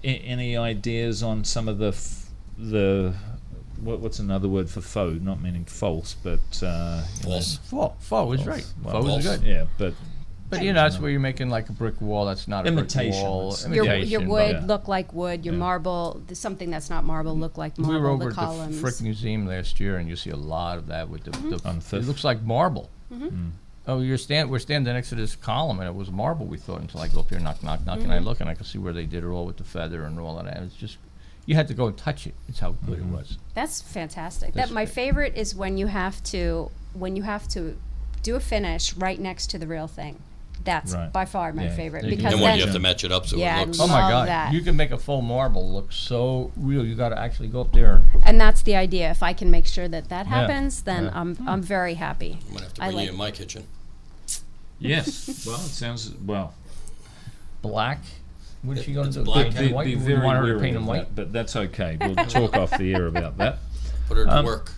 S1: Any ideas on some of the what's another word for faux? Not meaning false, but
S3: False.
S2: Faux is right.
S1: Well,
S2: Faux is
S3: false.
S2: good.
S1: Yeah, but
S2: But that's where you're making like a brick wall. That's not a
S1: Imitation.
S2: brick wall.
S1: It's
S4: Your
S1: Imitation,
S4: wood
S1: yeah.
S4: look like wood. Your
S1: Yeah.
S4: marble, something that's not marble, look like marble.
S2: We were over
S4: the
S2: at
S4: columns.
S2: the Frick Museum last year, and you see a lot of that with the
S1: On
S2: it
S1: Fifth.
S2: looks like marble. Oh, we're standing next to this column, and it was marble, we thought, until I go up here, knock, knock, knock, and I look, and I can see where they did it all with the feather and all of that. It's just, you had to go and touch it. It's how good it was.
S4: That's fantastic.
S2: That's
S4: That my
S2: great.
S4: favorite is when you have to do a finish right next to the real thing. That's
S1: Right.
S4: by far my
S1: Yeah.
S4: favorite
S1: And
S4: because
S3: And when
S4: then
S3: you have to match it up so
S4: Yeah,
S3: it looks.
S2: Oh my
S4: Love
S2: God!
S4: that.
S2: You can make a full marble look so real. You got to actually go up there.
S4: and that's the idea. If I can make sure that
S2: Yeah.
S4: happens, then
S2: Yeah.
S4: I'm very happy.
S3: I'm gonna have to
S4: I
S3: bring
S4: like-
S3: you in my kitchen.
S1: Yes. Well, it sounds well.
S2: Black. What's she going to
S3: It's
S2: do?
S3: black.
S2: Paint
S1: Be,
S2: them white?
S1: be
S2: You
S1: very
S2: want her to
S1: wary
S2: paint
S1: of
S2: them white?
S1: that, but that's okay. We'll talk off the air about that.
S3: Put her to
S1: Um,
S3: work.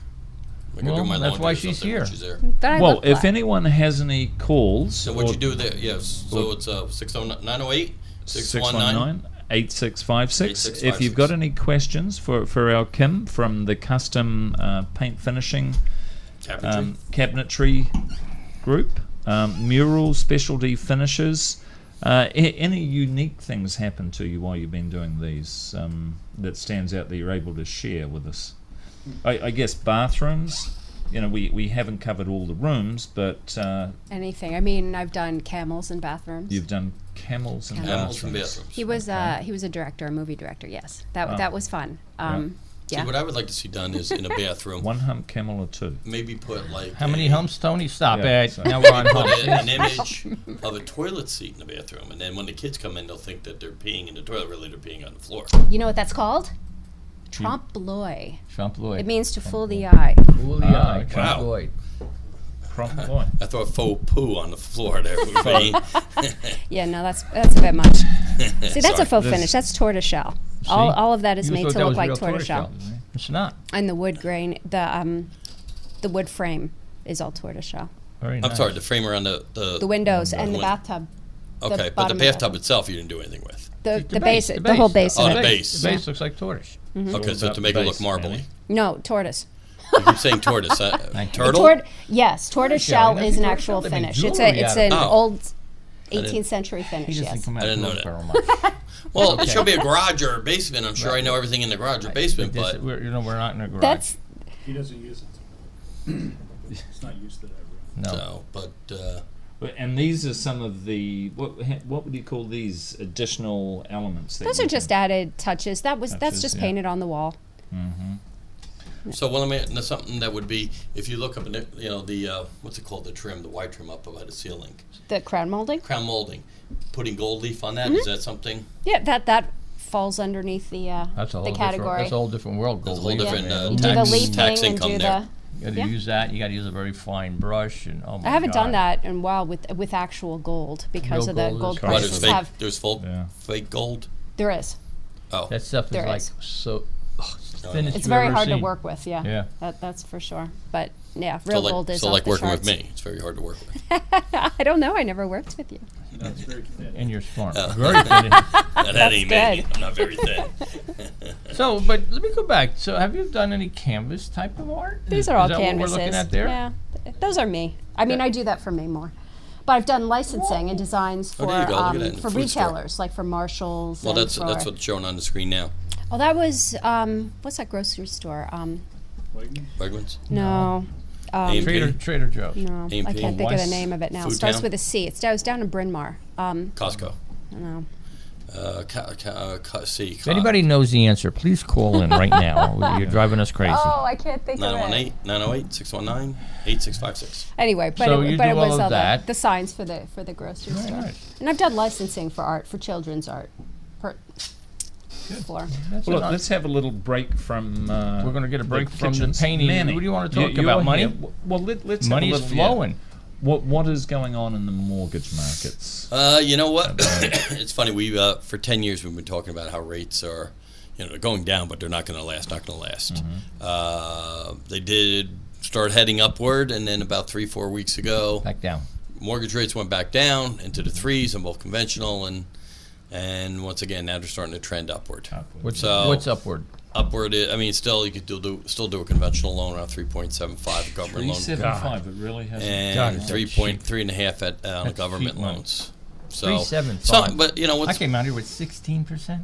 S3: Make her
S2: well,
S3: do my
S2: that's
S3: laundry
S2: why
S3: or
S2: she's
S3: something
S2: here.
S3: when she's there.
S4: But I
S1: Well,
S4: look
S1: if
S4: black.
S1: anyone has any calls,
S3: So what you do there? Yes. So it's 908 619.
S1: 8656. If
S3: 8656.
S1: you've got any questions for our Kim from the custom paint finishing cabinetry group, mural specialty finishes, any unique things happen to you while you've been doing these that stands out that you're able to share with us? I guess bathrooms. You know, we haven't covered all the rooms, but
S4: anything. I mean, I've done camels in bathrooms.
S1: you've done camels and
S3: Camels and
S1: bathrooms.
S3: bathrooms.
S4: He was a director, a movie director. Yes, that
S1: Wow.
S4: that was fun.
S3: See,
S4: Yeah.
S3: what I would like to see done is in a bathroom,
S1: One hump camel or two?
S3: maybe put like
S2: How many humps, Tony? Stop
S1: Yeah,
S2: it.
S1: so-
S2: Now we're on
S3: Put
S2: humps.
S3: an image of a toilet seat in the bathroom, and then when the kids come in, they'll think that they're peeing in the toilet. Really, they're peeing on the floor.
S4: You know what that's called? Trompe l'oeil.
S2: Trump Lloyd.
S4: It means to fool the eye.
S2: Fool the
S1: Ah,
S2: eye.
S1: okay.
S2: Trump
S3: Wow.
S2: Lloyd.
S1: Prompt boy.
S3: I thought faux poo on the floor there would be.
S4: Yeah, no, that's a bit much. See, that's
S3: Sorry.
S4: a faux
S1: This-
S4: finish. That's tortoiseshell.
S2: See?
S4: All of that is
S2: You
S4: made
S2: thought
S4: to
S2: that
S4: look
S2: was
S4: like
S2: real
S4: tortoiseshell.
S2: It's not.
S4: And the wood grain, the wood frame is all tortoiseshell.
S2: Very
S3: I'm
S2: nice.
S3: sorry, the frame around the
S4: The windows and the
S3: win-
S4: bathtub.
S3: Okay, but the
S4: bottom of it.
S3: bathtub itself you didn't do anything with.
S4: The base, the whole base
S3: Oh,
S4: of
S3: the
S4: it.
S3: base.
S2: The base looks like tortoise.
S3: Okay, so
S1: about
S3: to make it look
S1: base,
S3: marbly.
S1: Annie?
S4: No, tortoise.
S3: You keep saying tortoise. Turtle?
S4: Yes, tortoise
S2: Tortoiseshell,
S4: shell is an
S2: tortoiseshell,
S4: actual
S2: they make
S4: finish. It's
S2: jewelry
S4: it's
S2: out of
S4: an
S3: it. Oh.
S4: old
S3: didn't-
S4: 18th century
S2: He
S4: finish.
S2: doesn't
S4: Yes.
S2: come out
S3: I didn't know
S2: to
S3: that.
S2: Hillsborough much.
S3: Well,
S2: Okay.
S3: it should be a garage or a basement. I'm sure I know everything in the garage or basement,
S2: This-
S3: but
S2: we're not in a garage.
S4: That's
S5: He doesn't use it. It's not used to that room.
S2: no.
S3: so,
S1: And these are some of the what would you call these additional elements? That
S4: those
S1: you
S4: are just
S1: can-
S4: added touches. That's
S1: Touches,
S4: just
S1: yeah.
S4: painted on the wall.
S3: so well, I mean, something that would be if you look up in the, the what's it called, the trim, the white trim up by the ceiling,
S4: The crown molding.
S3: crown molding, putting gold leaf on that. Is that something?
S4: Yeah, that falls underneath the
S2: That's a whole
S4: the category.
S2: That's a whole different world.
S3: There's a
S2: Gold
S3: whole
S2: leaf.
S3: different
S4: you do the
S3: tax
S4: leafing and
S3: income
S4: do
S3: there.
S4: the.
S2: You got to
S4: Yeah.
S2: use that. You got to use a very fine brush, and oh my
S4: I haven't done
S2: God.
S4: that in a while with actual gold because
S2: Real
S4: of the
S2: gold is
S4: gold
S2: correct.
S3: What, there's
S4: prices
S3: fake?
S4: have.
S3: There's full
S1: Yeah.
S3: fake gold.
S4: There is.
S3: Oh,
S2: That stuff is
S4: There
S2: like
S4: is.
S2: so it's
S3: Oh,
S2: thinnest
S4: It's
S2: you've
S4: very
S2: ever
S4: hard to
S2: seen.
S4: work with. Yeah.
S2: Yeah.
S4: That's for sure. But yeah, real gold is
S3: so
S4: off
S3: like
S4: the
S3: working
S4: charts.
S3: with me. It's very hard to work with.
S4: I don't know. I never worked with you.
S5: It's very thin.
S2: And you're smart.
S3: Oh.
S2: Very thin.
S3: That ain't me.
S4: good.
S3: I'm not very thin.
S2: So, but let me go back. So, have you done any canvas type of art?
S4: These are all
S2: Is that
S4: canvases.
S2: What we're looking at there?
S4: Yeah, those are me. I mean, I do that for me more. But I've done licensing and designs
S3: Oh,
S4: for
S3: there you go. Look at that in the
S4: for
S3: food store.
S4: retailers, like for Marshalls.
S3: Well,
S4: and
S3: that's
S4: for,
S3: what's shown on the screen now.
S4: Oh, that was what's that grocery store?
S5: Wegmans?
S3: Wegmans.
S4: No,
S3: A&P?
S2: Trader Joe's.
S4: no, I
S3: A&P.
S4: can't think of the
S2: Weiss?
S4: name of it now. It
S3: Food
S4: starts
S3: Town?
S4: with a C. It was down in Bryn Mawr.
S3: Costco.
S4: No.
S3: See.
S2: If anybody knows the answer, please call in right now. You're driving us crazy.
S4: Oh, I can't think of it.
S3: 918-908-619-8656.
S4: Anyway, but
S2: So
S4: it,
S2: you
S4: but
S2: do
S4: it was
S2: all of
S4: all
S2: that.
S4: the signs for the grocery
S2: Very
S4: store.
S2: nice.
S4: And I've done licensing for art, for children's art. Floor.
S2: That's
S1: Well, look,
S2: enough.
S1: let's have a little break from.
S2: We're gonna get a break from the
S1: kitchens.
S2: painting.
S1: Manny,
S2: What do you wanna talk
S1: you're
S2: about, money?
S1: here. Well, let's
S2: Money
S1: have a
S2: is
S1: little, yeah.
S2: flowing.
S1: What is going on in the mortgage markets?
S3: You know what? It's funny. We for 10 years we've been talking about how rates are, they're going down, but they're not going to last. Not going to last. They did start heading upward, and then about 3-4 weeks ago,
S2: Back down.
S3: mortgage rates went back down into the threes on both conventional and once again now they're starting to trend upward.
S2: What's
S3: So-
S2: upward?
S3: Upward. I mean, still you could still do a conventional loan around 3.75, a government loan,
S1: 375. It really has.
S2: God,
S3: and
S2: is that
S3: 3.3.5 at
S2: That's
S3: government
S2: cheap money.
S3: loans. So
S2: 3.75.
S3: but
S2: I
S3: what's
S2: came out here with 16%.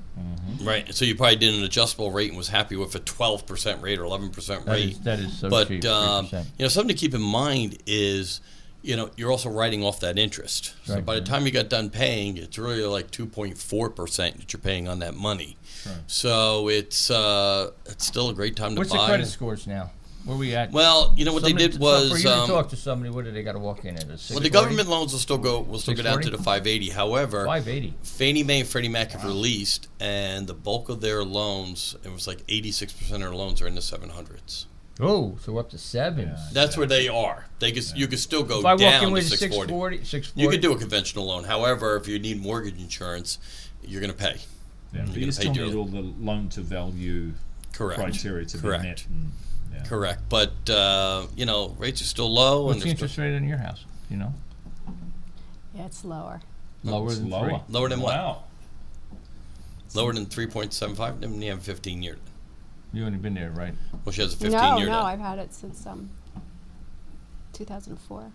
S3: right? So you probably did an adjustable rate and was happy with a 12% rate or 11% rate.
S2: That is so
S3: but
S2: cheap. 3%.
S3: something to keep in mind is, you're also writing off that interest. So
S2: Right.
S3: by the time you got done paying, it's really like 2.4% that you're paying on that money.
S1: Right.
S3: So it's still a great time to
S2: What's
S3: buy.
S2: the credit scores now? Where we at?
S3: Well, what they did was
S2: for you to talk to somebody. What do they got to walk in at?
S3: well, the government loans will still go down to
S2: 640?
S3: the 580. However,
S2: 580.
S3: Fannie Mae and Freddie Mac have released, and the bulk of their loans, it was like 86% of their loans are in the 700s.
S2: Oh, so we're up to 7.
S1: Yeah.
S3: That's where they are. You could still go
S2: If I walk
S3: down
S2: in
S3: to
S2: with
S3: 640.
S2: 640,
S3: You could do a conventional loan. However, if you need mortgage insurance, you're going to pay.
S1: Yeah, but
S3: gonna
S1: you
S3: pay
S1: still need
S3: dearly.
S1: all the loan to value
S3: Correct.
S1: criteria to
S3: Correct.
S1: be met. And, yeah.
S3: Correct. But, rates are still low.
S2: What's
S3: and
S2: the
S3: they're
S2: interest rate on your house? You know,
S4: Yeah, it's lower.
S2: lower
S1: It's
S2: than
S1: lower.
S2: 3.
S3: Lower than what?
S1: Wow.
S3: Lower than 3.75. Then you have 15 year.
S2: You only been there, right?
S3: Well, she has a 15
S4: No,
S3: year
S4: no,
S3: now.
S4: I've had it since 2004.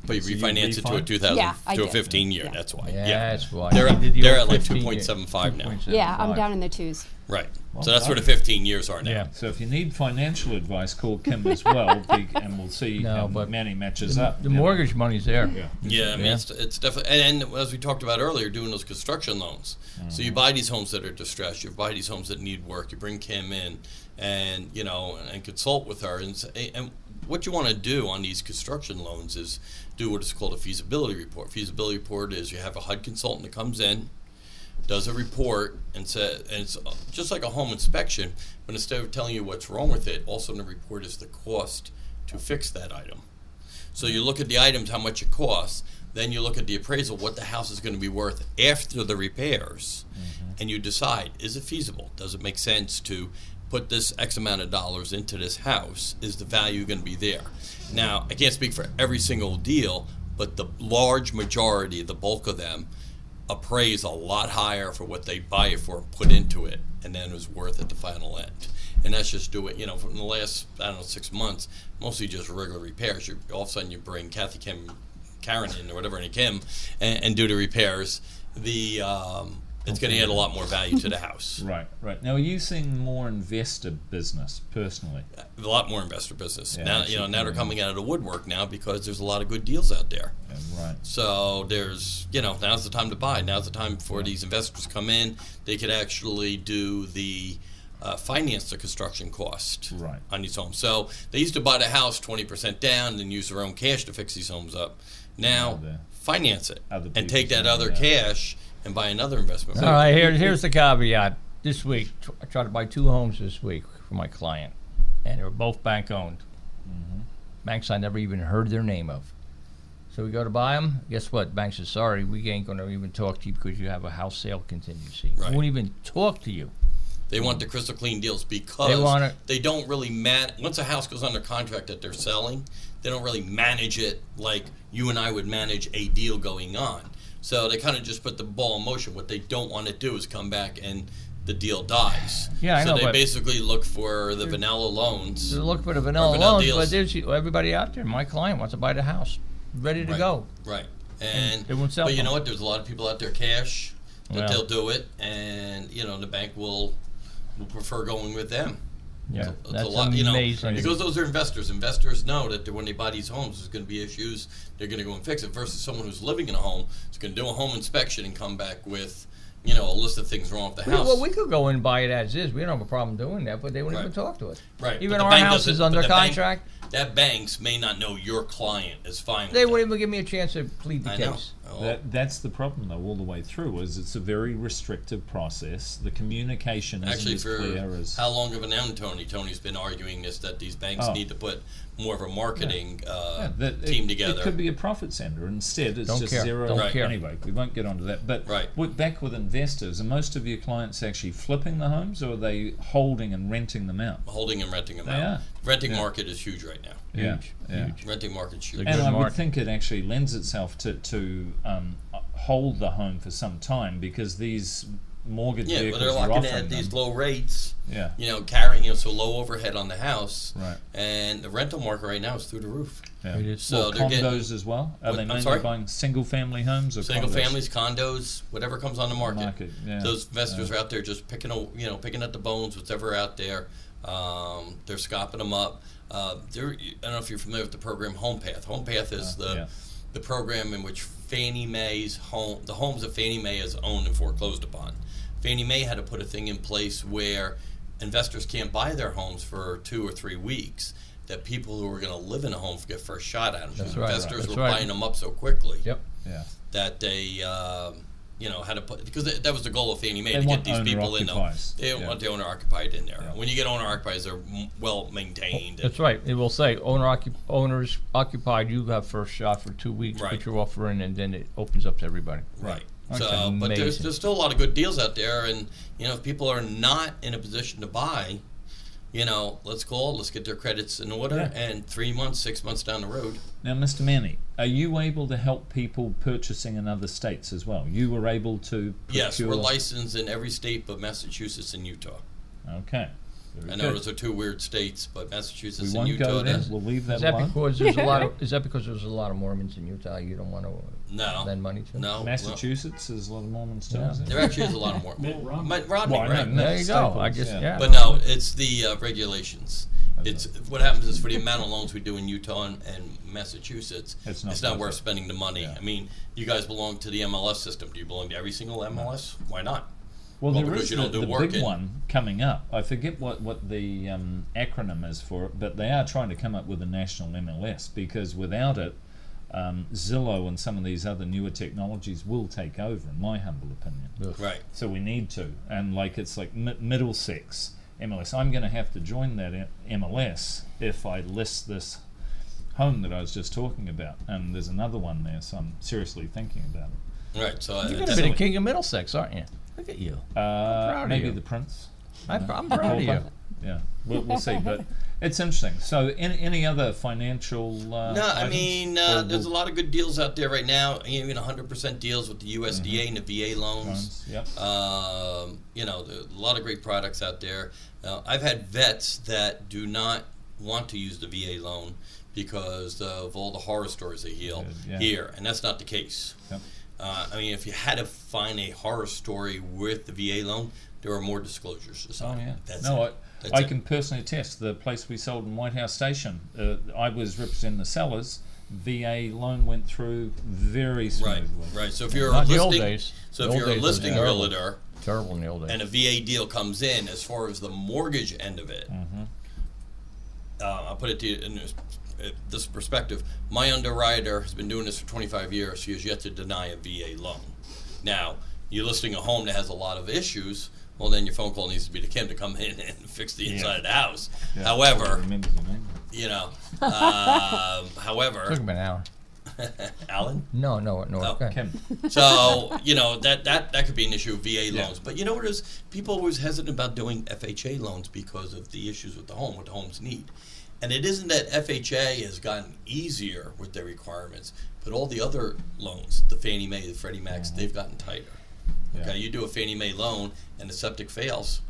S3: But you
S1: So you
S3: refinance it to a
S1: refi?
S3: 2000
S4: Yeah, I
S3: to a
S4: did.
S3: 15 year.
S4: Yeah.
S3: That's why.
S2: Yeah,
S3: Yeah.
S2: that's why.
S3: They're
S2: You
S3: at-
S2: did the
S3: they're
S2: old
S3: at like
S2: 15 year-
S3: 2.75 now.
S2: 2.75.
S4: Yeah, I'm down in the twos.
S3: Right.
S1: Well
S3: So that's where the
S1: done.
S3: 15 years are now.
S2: Yeah.
S1: So if you need financial advice, call Kim as well, and we'll see
S2: No,
S1: how
S2: but
S1: Manny matches up.
S2: The
S1: Yeah.
S2: mortgage money's there.
S1: Yeah.
S3: Yeah, I mean,
S2: Yeah.
S3: it's definitely, and as we talked about earlier, doing those construction loans. So you buy these homes that are distressed, you buy these homes that need work, you bring Kim in, and and consult with her, and what you want to do on these construction loans is do what is called a feasibility report. Feasibility report is you have a HUD consultant that comes in, does a report, and it's just like a home inspection, but instead of telling you what's wrong with it, also in the report is the cost to fix that item. So you look at the items, how much it costs, then you look at the appraisal, what the house is going to be worth after the repairs, and you decide, is it feasible? Does it make sense to put this X amount of dollars into this house? Is the value going to be there? Now, I can't speak for every single deal, but the large majority, the bulk of them, appraise a lot higher for what they buy it for, put into it, and then is worth at the final end. And that's just do it, from the last, 6 months, mostly just regular repairs. All of a sudden you bring Kathy, Kim, Karen in, or whatever, and Kim, and do the repairs. It's going to add a lot more value to the house.
S1: Right, right. Now, are you seeing more investor business personally?
S3: A lot more investor business.
S1: Yeah,
S3: now,
S1: actually,
S3: now they're
S1: yeah.
S3: coming out of the woodwork now because there's a lot of good deals out there.
S1: Yeah, right.
S3: So there's, now's the time to buy. Now's the time for these investors to come in. They could actually do the finance the construction cost
S1: Right.
S3: on these homes. So they used to buy the house 20% down and use their own cash to fix these homes up. Now,
S1: Yeah,
S3: finance it
S1: other
S3: and take
S1: people's
S3: that other
S1: money, yeah.
S3: cash and buy another investment.
S2: All right, here's the caveat. This week, I tried to buy 2 homes this week for my client, and they were both bank owned. Banks I never even heard their name of. So we go to buy them. Guess what? Bank says, sorry, we ain't going to even talk to you because you have a house sale contingency.
S3: Right.
S2: We won't even talk to you.
S3: They want the crystal clean deals
S2: They
S3: because
S2: want it-
S3: they don't really once a house goes under contract that they're selling, they don't really manage it like you and I would manage a deal going on. So they kind of just put the ball in motion. What they don't want to do is come back and the deal dies.
S2: Yeah, I
S3: so
S2: know,
S3: they
S2: but-
S3: basically look for the vanilla loans.
S2: So look for the vanilla
S3: vanilla
S2: loans,
S3: deals.
S2: but there's everybody out there. My client wants to buy the house, ready to
S3: Right.
S2: go.
S3: Right. And
S2: they won't sell
S3: but you
S2: them.
S3: know what? There's a lot of people out there cash that
S2: Yeah.
S3: they'll do it, and the bank will prefer going with them.
S2: Yeah,
S3: It's
S2: that's
S3: a lot,
S2: amazing.
S3: because those are investors. Investors know that when they buy these homes, there's going to be issues. They're going to go and fix it. Versus someone who's living in a home, is going to do a home inspection and come back with, a list of things wrong with the house.
S2: Well, we could go in and buy it as is. We don't have a problem doing that, but they won't even
S3: Right.
S2: talk to us.
S3: Right. but
S2: Even
S3: the
S2: our
S3: bank
S2: house
S3: doesn't-
S2: is under
S3: but the bank-
S2: contract.
S3: That banks may not know your client is fine.
S2: They
S3: with
S2: wouldn't
S3: that.
S2: even give me a chance to plead the
S3: I know.
S2: case.
S3: Oh,
S1: That's the problem, though, all the way through, is it's a very restrictive process. The communication isn't
S3: Actually,
S1: as
S3: for
S1: clear as...
S3: how long have I known Tony's been arguing this, that these banks
S1: Oh.
S3: need to put more of a marketing
S1: that
S3: team
S1: it
S3: together.
S1: could be a profit center. Instead, it's
S2: Don't
S1: just
S2: care.
S1: zero.
S2: Don't
S3: Right.
S2: care.
S1: Anyway, we won't get onto that. But
S3: Right.
S1: back with investors, are most of your clients actually flipping the homes, or are they holding and renting them out?
S3: Holding and renting them
S1: They
S3: out.
S1: are.
S3: Renting
S1: Yeah.
S3: market is huge right now.
S1: Yeah,
S2: Huge,
S1: yeah.
S2: huge.
S3: Renting market's huge.
S2: The
S1: And
S2: good
S1: I would
S2: market.
S1: think it actually lends itself to hold the home for some time, because these mortgage
S3: Yeah, but
S1: vehicles
S3: they're
S1: are
S3: locking
S1: offering
S3: at these
S1: them.
S3: low rates.
S1: Yeah,
S3: Carrying, so low overhead on the house.
S1: right.
S3: And the rental market right now is through the roof.
S1: Yeah.
S2: It is.
S3: So
S1: Well,
S3: they're getting
S1: condos as well? Are
S3: What-
S1: they
S3: I'm
S1: mainly
S3: sorry?
S1: buying single-family homes or
S3: single
S1: condos?
S3: families, condos, whatever comes on the market.
S1: Yeah.
S3: Those investors are out there just picking at the bones, whatever out there. They're scopping them up. I don't know if you're familiar with the program HomePath. HomePath is
S1: yeah.
S3: the program in which Fannie Mae's the homes that Fannie Mae has owned and foreclosed upon. Fannie Mae had to put a thing in place where investors can't buy their homes for 2 or 3 weeks, that people who were going to live in a home get first shot at them.
S2: That's right.
S3: Investors
S2: That's
S3: were
S2: right.
S3: buying them up so quickly
S2: Yep.
S1: Yeah.
S3: that they had to put, because that was the goal of Fannie Mae,
S1: They
S3: to
S1: want
S3: get these people in there.
S1: owner-occupiers.
S3: They don't
S1: Yeah.
S3: want the owner occupied in there.
S1: Yeah.
S3: When you get owner occupiers, they're well maintained.
S2: That's right. It will say owners occupied. You have first shot for 2 weeks.
S3: Right.
S2: Put your offer in, and then it opens up to everybody.
S3: Right.
S2: Okay.
S3: So, but
S2: Amazing.
S3: there's still a lot of good deals out there, and if people are not in a position to buy, let's get their credits in order,
S1: Yeah.
S3: and 3 months, 6 months down the road.
S1: Now, Mr. Manny, are you able to help people purchasing in other states as well? You were able to procure...
S3: Yes, we're licensed in every state but Massachusetts and Utah.
S1: Okay. Very
S3: I know
S1: good.
S3: those are 2 weird states, but Massachusetts
S1: We
S3: and
S1: won't
S3: Utah.
S1: go there.
S3: that's-
S1: We'll leave that
S2: Is that
S1: alone.
S2: because there's a lot of? Is that because there's a lot of Mormons in Utah? You don't want to
S3: No.
S2: lend money to?
S3: No.
S1: Massachusetts is a lot of Mormons too,
S2: Yeah.
S1: is it?
S3: There actually is a lot more.
S5: Mitt Romney.
S3: Mitt Romney,
S1: Well, I know,
S3: right?
S1: Mitt
S2: There you go.
S1: Staples,
S2: I just
S1: yeah.
S2: yeah.
S3: But no, it's the regulations. It's what happens is, for the amount of loans we do in Utah and Massachusetts,
S1: It's
S3: it's
S1: not
S3: not
S1: worth
S3: worth
S1: it.
S3: spending the money.
S1: Yeah.
S3: I mean, you guys belong to the MLS system. Do you belong to every single MLS? Why not?
S1: Well,
S3: Well,
S1: there
S3: because
S1: is
S3: you don't do
S1: the
S3: work
S1: big
S3: in-
S1: one coming up. I forget what the acronym is for it, but they are trying to come up with a national MLS, because without it, Zillow and some of these other newer technologies will take over, in my humble opinion.
S3: Right.
S1: So we need to. And it's like Middlesex MLS. I'm going to have to join that MLS if I list this home that I was just talking about. And there's another one there, so I'm seriously thinking about it.
S3: Right. So
S2: You're
S3: that's-
S2: going to be the king of Middlesex, aren't you? Look at you. proud of
S1: Maybe
S2: you.
S1: the Prince.
S2: I'm proud of you.
S1: Yeah, we'll see. But it's interesting. So, any other financial?
S3: No, I
S1: items?
S3: mean,
S1: Or
S3: there's a lot of good deals out there right now. Even 100% deals with the USDA and the VA loans.
S1: Yep.
S3: There's a lot of great products out there. I've had vets that do not want to use the VA loan because of all the horror stories they
S1: Yeah.
S3: hear, and that's not the case.
S1: Yep.
S3: I mean, if you had to find a horror story with the VA loan, there are more disclosures to
S1: Oh
S3: sign.
S1: yeah.
S3: That's
S1: no,
S3: it. That's
S1: I
S3: it.
S1: can personally attest. The place we sold in White House Station, I was representing the sellers. VA loan went through very smoothly.
S3: Right. So if you're
S2: Not
S3: a
S2: the old
S3: listing,
S2: days.
S3: so
S2: The
S3: if
S2: old
S3: you're a
S2: days was
S3: listing
S2: terrible.
S3: realtor
S2: Terrible in the old days.
S3: and a VA deal comes in, as far as the mortgage end of it, I'll put it to you in this perspective. My underwriter has been doing this for 25 years. She has yet to deny a VA loan. Now, you're listing a home that has a lot of issues. Well, then your phone call needs to be to Kim to come in and fix the inside of the house.
S1: Yeah.
S3: However,
S1: Remember the name?
S2: Took
S3: however,
S2: him an hour.
S3: Alan.
S2: No. Okay.
S1: Kim.
S3: So that could be an issue of VA
S1: Yeah.
S3: loans. But you know what it is? People are always hesitant about doing FHA loans because of the issues with the home, what the homes need. And it isn't that FHA has gotten easier with their requirements, but all the other loans, the Fannie Mae, the Freddie Macs, they've gotten tighter.
S1: Yeah.
S3: Okay, you do a Fannie Mae loan and the septic fails,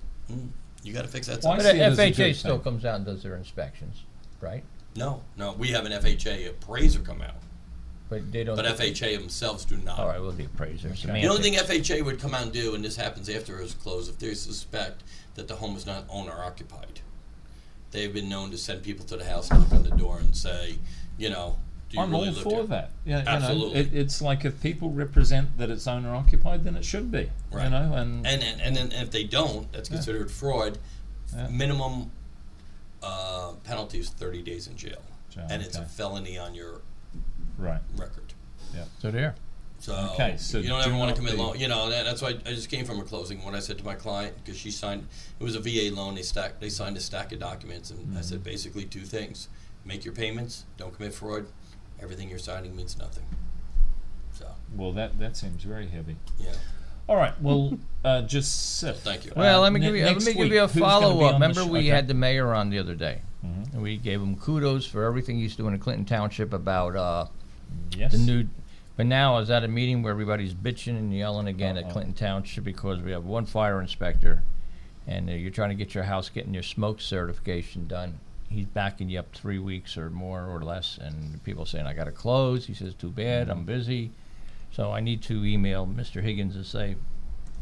S3: you got to fix that
S1: Why
S3: septic.
S2: But
S1: see it as a
S2: FHA
S1: good
S2: still
S1: thing.
S2: comes out and does their inspections, right?
S3: No, we have an FHA appraiser come out,
S2: But they don't.
S3: but FHA themselves do not.
S2: All right, well, the appraiser.
S1: Okay.
S3: The only thing FHA would come out and do, and this happens after it's closed, if they suspect that the home is not owner occupied, they've been known to send people to the house, knock on the door, and say, do you
S1: I'm
S3: really
S1: all
S3: live
S1: for
S3: here?
S1: that. Yeah,
S3: Absolutely.
S1: It's like if people represent that it's owner occupied, then it should be.
S3: Right.
S1: And
S3: And then if they don't, that's
S1: Yeah.
S3: considered fraud.
S1: Yeah.
S3: Minimum penalty is 30 days in jail,
S1: Jail,
S3: and it's a
S1: okay.
S3: felony on your
S1: right.
S3: record.
S2: So there.
S3: So,
S1: Okay, so
S3: you don't
S1: do
S3: ever want
S1: not
S3: to commit
S1: be-
S3: loan. That's why I just came from a closing. What I said to my client, because she signed, it was a VA loan. They signed a stack of documents, and I
S1: Mm-hmm.
S3: said basically 2 things: make your payments, don't commit fraud. Everything you're signing means nothing. So,
S1: Well, that seems very heavy.
S3: yeah.
S1: All right. Well, just sit.
S3: Thank you.
S2: Well, let me
S1: ne-
S2: give you. Let
S1: next
S2: me give
S1: week,
S2: you a
S1: who's gonna be
S2: follow up.
S1: on the
S2: Remember, we
S1: okay.
S2: had the mayor on the other day,
S1: Mhm.
S2: and we gave him kudos for everything he's doing in Clinton Township about
S1: Yes.
S2: the new. But now I was at a meeting where everybody's bitching and yelling again at
S1: Uh-oh.
S2: Clinton Township because we have one fire inspector, and you're trying to get your house getting your smoke certification done. He's backing you up 3 weeks or more or less, and people saying I got to close. He says too bad, I'm busy, so I need to email Mr. Higgins and say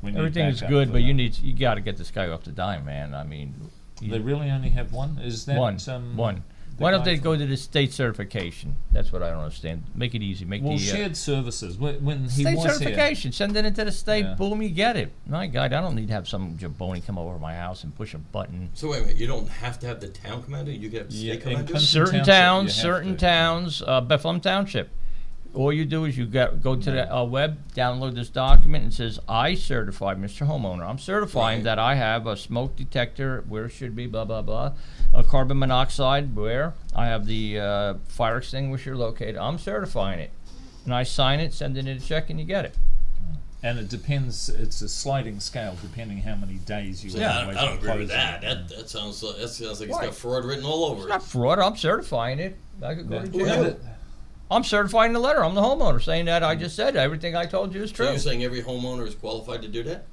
S1: We need
S2: everything's
S1: backup
S2: good,
S1: for
S2: but
S1: that.
S2: you got to get this guy off the dime, man. I mean,
S1: They really only have one. Is that
S2: one. Why don't
S1: guy
S2: they
S1: from-
S2: go to the state certification? That's what I don't understand. Make it easy. Make
S1: Well,
S2: the
S1: shared services. When he
S2: state
S1: was here,
S2: certification. Send it into the state.
S1: Yeah.
S2: Boom, you get it. My God, I don't need to have some jabroni come over to my house and push a button.
S3: So wait a minute, you don't have to have the town come out and you get
S1: Yeah,
S3: state come
S1: in
S3: out and do it?
S1: Clinton
S2: Certain
S1: Township,
S2: towns,
S1: you have
S2: certain
S1: to.
S2: towns, Bethlehem Township. All you do is you go to the web, download this document, and it says, I certify, Mr. Homeowner, I'm certifying
S3: Right.
S2: that I have a smoke detector where it should be, blah, blah, blah, a carbon monoxide where I have the fire extinguisher located. I'm certifying it. And I sign it, send it in a check, and you get it.
S1: and it depends. It's a sliding scale depending how many days you.
S3: Yeah,
S1: wait
S3: I don't
S1: for
S3: agree with
S1: closing.
S3: that. That sounds like it's
S2: Why?
S3: got fraud written all over
S2: It's
S3: it.
S2: not fraud, I'm certifying it. I could go
S1: Yeah.
S2: to
S3: Well,
S2: jail.
S3: yeah,
S2: I'm certifying the letter. I'm the homeowner saying that I just said everything I told you is
S3: So
S2: true.
S3: you're saying every homeowner is qualified to do that?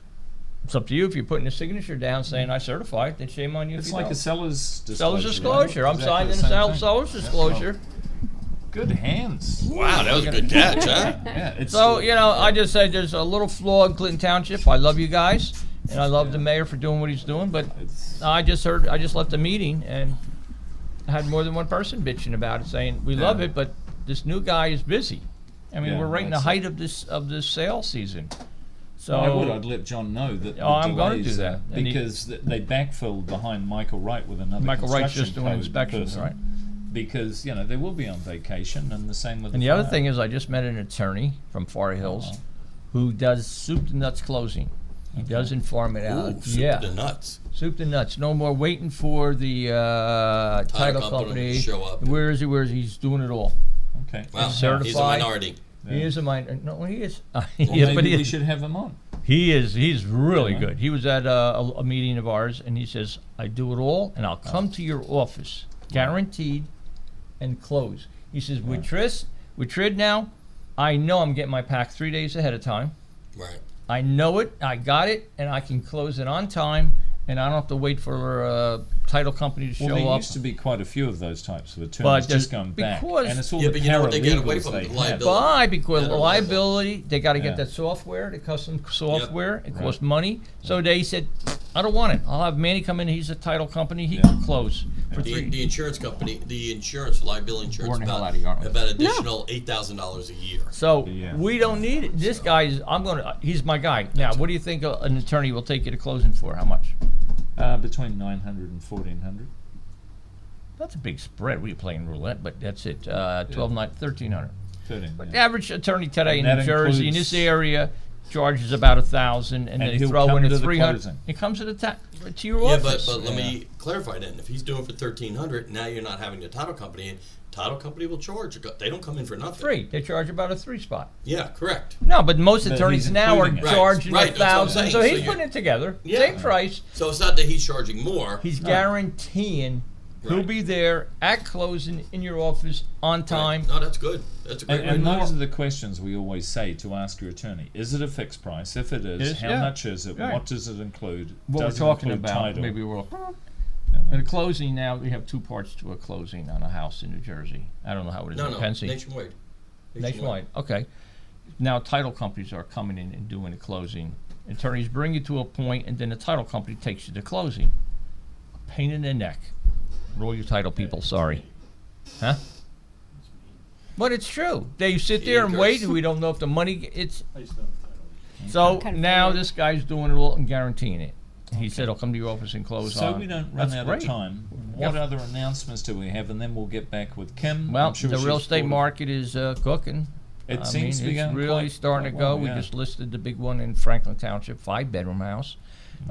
S2: It's up to you if you're putting a signature down saying I certify it, then shame on you
S1: It's
S2: if you
S1: like
S2: don't.
S1: a seller's disclosure.
S2: Seller's
S1: right?
S2: disclosure. I'm
S1: Exactly
S2: signing
S1: the
S2: a
S1: same thing.
S2: seller's disclosure.
S1: Good hands.
S3: Wow, that was a good catch, huh?
S1: Yeah, it's
S2: So, you know, I just said there's a little flaw in Clinton Township. I love you guys, and I love the mayor for doing what he's doing, but
S1: It's,
S2: I just left the meeting, and I had more than one person bitching about it, saying, we love
S1: Yeah.
S2: it, but this new guy is busy. I mean,
S1: Yeah,
S2: we're right in the
S1: that's
S2: height of this sale season. So
S1: I would. I'd let John know that.
S2: Oh, I'm gonna
S1: delays
S2: do that.
S1: are-
S2: And he-
S1: because they backfilled behind Michael Wright with another.
S2: Michael Wright's just
S1: construction
S2: doing
S1: code
S2: inspections,
S1: person,
S2: right?
S1: Because they will be on vacation, and the same with.
S2: And the other thing is, I just met an attorney from Forest Hills
S1: Oh.
S2: who does soup to nuts closing. He doesn't farm it out.
S3: Ooh, soup
S2: yeah,
S3: to nuts.
S2: soup to nuts. No more waiting for the title
S3: company
S2: company.
S3: to show up.
S2: Where is he? Where is he? He's doing it all.
S1: Okay.
S3: Wow, he's a
S2: certified.
S3: minority.
S2: He is a minor. No, he is.
S1: Well,
S2: yeah, but
S1: maybe
S2: he
S1: we
S2: is.
S1: should have him on.
S2: He is. He's really
S1: Yeah.
S2: good. He was at a meeting of ours, and he says, "I do it all, and I'll come to your office, guaranteed, and close." He says, "With Trid now, I know I'm getting my pack 3 days ahead of time.
S3: Right.
S2: I know it. I got it, and I can close it on time, and I don't have to wait for a title company to
S1: Well,
S2: show
S1: there
S2: up."
S1: used to be quite a few of those types of
S2: But
S1: attorneys
S2: there's-
S1: just going back,
S2: because-
S1: and it's all
S3: Yeah,
S1: the
S3: but you know what they get away
S1: paralegals
S3: from?
S1: they
S3: The
S1: have.
S3: liability.
S2: Why? Because
S3: Yeah, they're
S2: liability, they got to get
S1: Yeah.
S2: that software, the custom software. It
S1: Right.
S2: costs money. So they said, I don't want it. I'll have Manny come in. He's a title company. He
S1: Yeah.
S2: can close for
S3: The
S2: three.
S3: insurance company, liability insurance,
S2: Boring the hell
S3: about,
S2: out of you, aren't we?
S3: about additional $8,000 a year.
S2: So
S1: Yeah.
S2: we don't need it. This guy is. He's my guy. Now, what do you think an attorney will take you to closing for? How much?
S1: Between 900 and 1400.
S2: That's a big spread. We're playing roulette, but that's it. 1,300.
S1: 13.
S2: But the
S1: yeah.
S2: average attorney today in
S1: And
S2: New
S1: that
S2: Jersey, in
S1: includes-
S2: this area, charges about 1,000, and
S1: And
S2: they
S1: he'll
S2: throw
S1: come
S2: in
S1: to
S2: a
S1: the
S2: 300.
S1: closing.
S2: It comes to to your
S3: Yeah,
S2: office.
S3: but let me clarify then. If he's doing it for $1,300, now you're not having the title company in. Title company will charge. They don't come in for nothing.
S2: Free. They charge about a 3 spot.
S3: Yeah, correct.
S2: No, but most
S1: But
S2: attorneys
S1: he's
S2: now are
S1: including it.
S2: charging
S3: Right, that's what I'm
S2: 1,000.
S3: saying.
S2: So
S3: So
S2: he's
S3: you-
S2: putting it together.
S3: Yeah.
S2: Same price.
S3: So it's not that he's charging more.
S2: He's guaranteeing he'll
S3: Right.
S2: be there at closing in your office on time.
S3: Right. No, that's good. That's a great
S1: And
S3: way to
S1: those
S3: do
S1: are
S3: it.
S1: the questions we always say to ask your attorney. Is it a fixed price? If it is,
S2: It is,
S1: how
S2: yeah.
S1: much is it?
S2: Right.
S1: What does it include?
S2: What
S1: does
S2: we're
S1: it
S2: talking
S1: include
S2: about.
S1: title?
S2: Maybe we'll.
S1: You know?
S2: At a closing now, we have 2 parts to a closing on a house in New Jersey. I don't know how it is
S3: No,
S2: in
S3: no,
S2: Pensy.
S3: nationwide.
S2: Nationwide. Okay. Now title companies are coming in and doing a closing. Attorneys bring you to a point, and then the title company takes you to closing. A pain in the neck. Roll your title people. Sorry. Huh? But it's true. They sit there and wait, and we don't know if the money. It's
S5: I just know the title.
S2: so
S4: Kind of
S2: now
S4: figured.
S2: this guy's doing it all and guaranteeing it. He said, "I'll come to your office and close
S1: So
S2: on."
S1: we don't run
S2: That's
S1: out
S2: great.
S1: of time.
S2: Yep.
S1: What other announcements do we have? And then we'll get back with Kim.
S2: Well,
S1: I'm sure
S2: the
S1: she's
S2: real estate
S1: thought of-
S2: market is cooking.
S1: It
S2: I
S1: seems to
S2: mean,
S1: be
S2: it's
S1: going
S2: really
S1: quite-
S2: starting to
S1: quite
S2: go.
S1: well,
S2: We
S1: yeah.
S2: just listed the big one in Franklin Township, 5-bedroom house.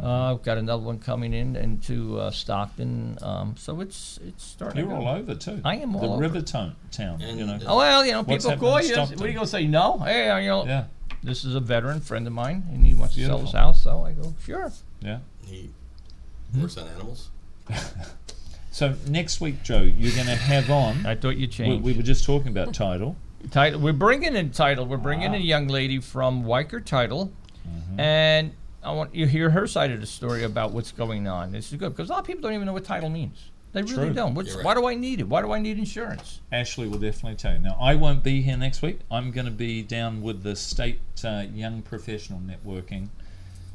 S2: I've got another one coming into Stockton. So it's starting
S1: You're
S2: to go.
S1: all over too.
S2: I am all
S1: the
S2: over.
S1: river town.
S3: And,
S1: You know.
S2: Oh well,
S1: What's
S2: people call
S1: happening
S2: you.
S1: in
S2: What are you
S1: Stockton?
S2: gonna say? No? Hey,
S1: Yeah.
S2: this is a veteran friend of mine, and he wants to sell his
S1: Beautiful.
S2: house. So I go, sure.
S1: Yeah.
S3: He
S2: Hmm?
S3: works on animals.
S1: So next week, Joe, you're going to have on.
S2: I thought you
S1: We,
S2: changed.
S1: we were just talking about title.
S2: Title. We're bringing in title. We're bringing in a young lady from Weicker Title, and I want you to hear her side of the story about what's going on. This is good because a lot of people don't even know what title means. They really
S1: True.
S2: don't.
S3: You're right.
S2: Why do I need it? Why do I need insurance?
S1: Ashley will definitely tell you. Now, I won't be here next week. I'm going to be down with the State Young Professional Networking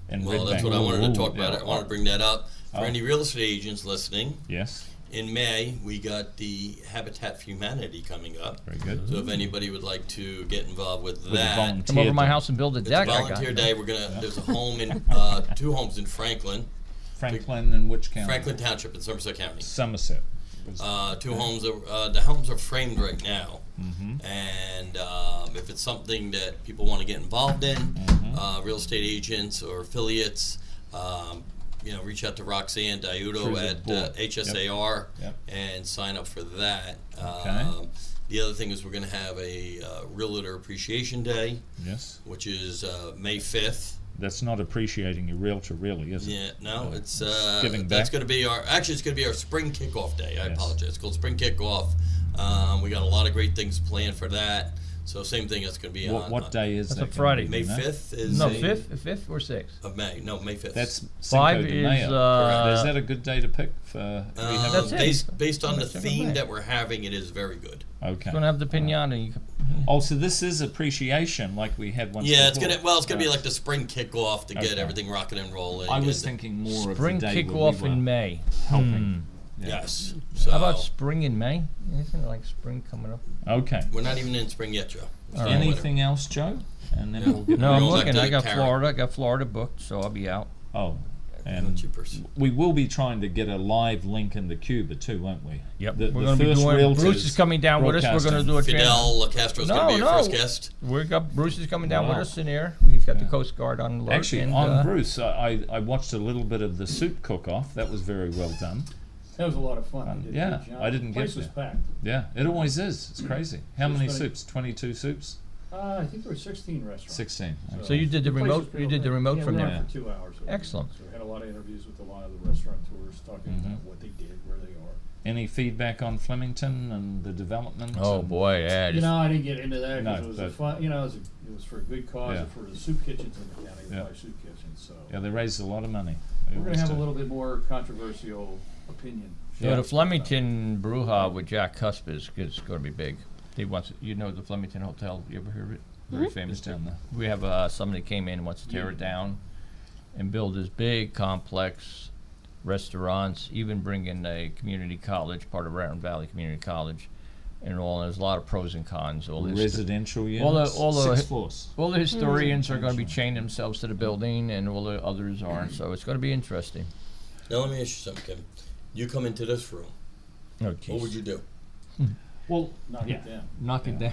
S1: in
S3: Well,
S1: Red
S3: that's
S1: Bank.
S3: what I wanted to
S1: Ooh,
S3: talk about.
S1: yeah.
S3: I want to bring that up for
S1: Oh.
S3: any real estate agents listening.
S1: Yes.
S3: In May, we got the Habitat for Humanity coming up.
S1: Very good.
S3: So if anybody would like to get involved with
S1: With a
S3: that,
S1: volunteer
S2: Come over to my
S1: day.
S2: house and build a
S3: it's a
S2: deck. I got
S3: volunteer
S2: it.
S3: day. We're gonna. There's a home in 2 homes in Franklin
S1: Franklin, and which county?
S3: Franklin Township in Somerset County.
S1: Somerset.
S3: 2 homes. The homes are framed right now,
S1: Mm-hmm.
S3: and if it's something that people want to get involved in,
S1: Mm-hmm.
S3: real estate agents or affiliates, reach out to Roxanne
S1: Through
S3: Diudo
S1: the
S3: at
S1: board.
S3: HSAR
S1: Yep.
S3: and sign up for that.
S1: Okay.
S3: The other thing is we're going to have a Realtor Appreciation Day,
S1: Yes.
S3: which is May 5th.
S1: That's not appreciating your realtor, really, is it?
S3: Yeah, no, it's
S1: giving
S3: that's
S1: back.
S3: going to be it's going to be our spring kickoff day. I
S1: Yes.
S3: apologize. It's called spring kickoff. We got a lot of great things planned for that. So same thing. It's going to be on
S1: What day is
S2: That's
S1: that?
S2: a
S1: gonna
S2: Friday.
S1: be,
S3: May
S1: you know?
S3: 5th is
S2: No,
S3: a-
S2: fifth or sixth.
S3: of May. No, May 5th.
S1: That's
S2: Five
S1: Cinco de
S2: is,
S1: Mayo. Is that a good day to pick for? we have
S2: That's it.
S3: based on the
S2: That's it for
S3: theme
S2: May.
S3: that we're having. It is very good.
S1: Okay.
S2: Going to have the pinata. You can,
S1: Oh, so this is appreciation, like we had once.
S3: Yeah, it's
S1: before.
S3: gonna be like the spring kickoff to get
S1: Okay.
S3: everything rocking and rolling.
S1: I was
S3: and-
S1: thinking more
S2: spring
S1: of the day
S2: kickoff
S1: where we
S2: in
S1: were
S2: May.
S1: helping. Yeah.
S3: Yes. So
S2: How about spring in May? Isn't it like spring coming up?
S1: Okay.
S3: we're not even in spring yet, Joe. We're still in winter.
S1: Anything else, Joe? And then we'll get.
S2: No,
S3: We're
S2: I'm
S3: going back
S2: looking.
S3: to
S2: I got
S3: Karen.
S2: Florida. I got Florida booked, so I'll be out.
S1: Oh,
S3: Not
S1: and
S3: cheapers.
S1: we will be trying to get a live link into Cuba too, won't we?
S2: Yep.
S1: The,
S2: We're
S1: the
S2: going to be
S1: first
S2: doing.
S1: realtors
S2: Bruce is coming down with us. We're going to do a
S3: Fidel Castro's going to be your first
S2: No.
S3: guest.
S2: We got Bruce is coming down with
S1: Wow.
S2: us in here. He's got the Coast Guard on alert.
S1: Actually,
S2: and,
S1: on Bruce, I watched a little bit of the soup cook-off. That was very well done.
S5: That was a lot of fun. They did a
S1: yeah,
S5: good job.
S1: I didn't
S5: The place
S1: get
S5: was
S1: there.
S5: packed.
S1: Yeah, it always is. It's crazy. How
S5: So
S1: many
S5: it's
S1: soups? 22 soups?
S5: I think there were 16 restaurants.
S1: 16. Okay.
S2: So you did the
S5: place
S2: remote-
S5: was pretty
S2: you did the
S5: well
S2: remote
S5: packed.
S2: from
S5: we
S1: there?
S5: went for 2 hours.
S2: Excellent.
S5: So we had a lot of interviews with a lot of the restaurateurs talking
S1: Mhm.
S5: about what they did, where they are.
S1: Any feedback on Flemington and the development?
S2: Oh
S1: and-
S2: boy, yeah.
S5: You
S2: just-
S5: know, I didn't get into that
S1: No,
S5: because it was a
S1: but-
S5: fun. You know, it was for a good cause
S1: Yeah.
S5: and for the soup kitchens in the county.
S1: Yeah.
S5: Five soup kitchens. So
S1: Yeah, they raised a lot of money. They
S5: we're going
S1: always
S5: to have a
S1: do.
S5: little bit more controversial opinion.
S2: So the Flemington Bruja with Jack Cusp is going to be big. He wants, you know, the Flemington Hotel. You ever hear of it? Very famous
S1: It's down there.
S2: We have somebody came in and wants to tear it down and build this big complex, restaurants, even bring in a community college, part of Raton Valley Community College, and all. And there's a lot of pros and cons. All this.
S1: Residential
S2: all the-
S1: units?
S2: all the-
S1: 6 floors.
S2: All the historians are going to be chained themselves to the building, and all the others aren't. So it's going to be interesting.
S3: Now let me ask you something, Kevin. You come into this room.
S2: Oh,
S3: What would you do?
S1: Well,
S5: Knock
S1: yeah,
S5: it down.
S1: knock it down.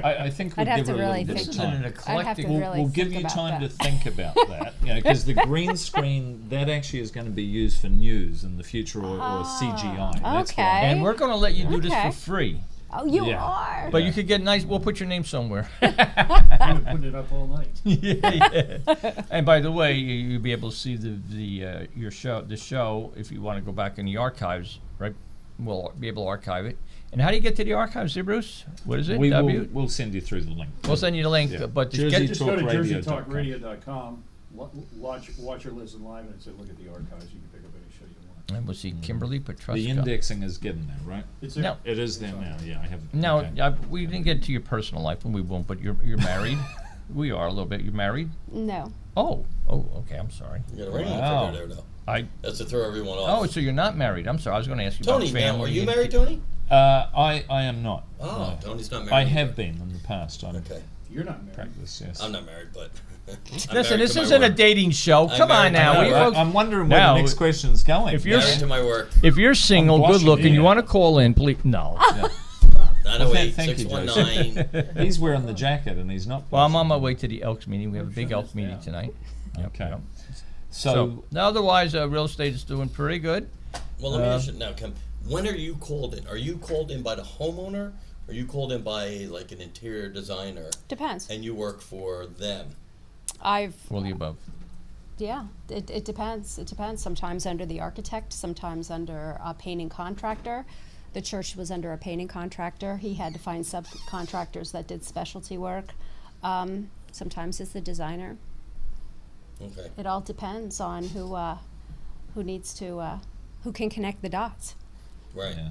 S1: I think we'll
S4: I'd have
S1: give
S4: to
S1: her a
S4: really
S1: little bit
S4: think
S1: of
S2: This is
S1: time.
S2: an
S4: I'd have
S2: eclectic.
S4: to really
S1: We'll give
S4: think
S1: you
S4: about
S1: time
S4: that.
S1: to think about that, because the green screen that actually is going to be used for news in the future or CGI. That's
S4: okay.
S1: why.
S2: And we're going to let you do this
S4: Okay.
S2: for free.
S4: Oh, you
S1: Yeah.
S4: are.
S2: But you could get nice. We'll put your name somewhere.
S5: I'm putting it up all night.
S2: yeah. And by the way, you'll be able to see the show if you want to go back in the archives. Right, we'll be able to archive it. And how do you get to the archives, there, Bruce? What is it?
S1: We'll send you through the link.
S2: We'll send you the link.
S1: Yeah.
S2: But just
S1: Jersey
S2: get
S5: Just go to
S1: Talkradio.com.
S5: jerseytalkradio.com, watch or listen live, and it says look at the archives. You can pick up any show you want.
S2: and we'll see Kimberly Petruska.
S1: The indexing is getting there, right?
S5: It's
S2: No.
S1: It is there now. Yeah, I haven't.
S2: Now,
S1: okay.
S2: we didn't get to your personal life, and we won't. But you're married. We are a little bit. You're married.
S4: No.
S2: Oh, okay. I'm sorry.
S3: You got a ring on
S1: Wow.
S3: the finger there, though.
S2: I.
S3: That's to throw everyone
S2: Oh,
S3: off.
S2: so you're not married. I'm sorry. I was going to ask you
S3: Tony,
S2: about
S3: now,
S2: family.
S3: are you
S2: and
S3: married,
S2: ki-
S3: Tony?
S1: I am not.
S3: Oh,
S1: no.
S3: Tony's not married.
S1: I
S3: either.
S1: have been in the past. I'm
S3: Okay.
S5: You're not married.
S1: practice. Yes.
S3: I'm not married, but. I'm
S2: Listen,
S3: married
S2: this
S3: to my
S2: isn't a
S3: work.
S2: dating show.
S3: I'm
S2: Come on
S3: married to
S2: now.
S3: my
S2: We
S3: work.
S2: folks-
S1: I'm wondering where
S2: Now,
S1: the next question's going.
S2: if you're
S3: Married to my work.
S2: If you're single,
S1: I'm
S2: good
S1: blushing
S2: looking, you
S1: here.
S2: want to call in, please. No.
S1: Yeah.
S3: 908
S1: Thank you,
S3: 619.
S1: He's wearing the jacket and he's not.
S2: Well, I'm on my way to the Elks meeting. We have a big
S5: Shut
S2: Elks
S5: this
S2: meeting
S5: down.
S2: tonight.
S1: Okay.
S2: Yep.
S1: So,
S2: So, otherwise, real estate is doing pretty good.
S3: Well, let me ask you now, Kim. When are you called in? Are you called in by the homeowner? Or are you called in by like an interior designer
S4: Depends.
S3: and you work for them?
S4: I've
S2: All the above.
S4: Yeah, it depends. It depends. Sometimes under the architect, sometimes under a painting contractor. The church was under a painting contractor. He had to find subcontractors that did specialty work. Sometimes it's the designer.
S3: Okay.
S4: It all depends on who needs to, who can connect the dots.
S3: Right.
S1: yeah.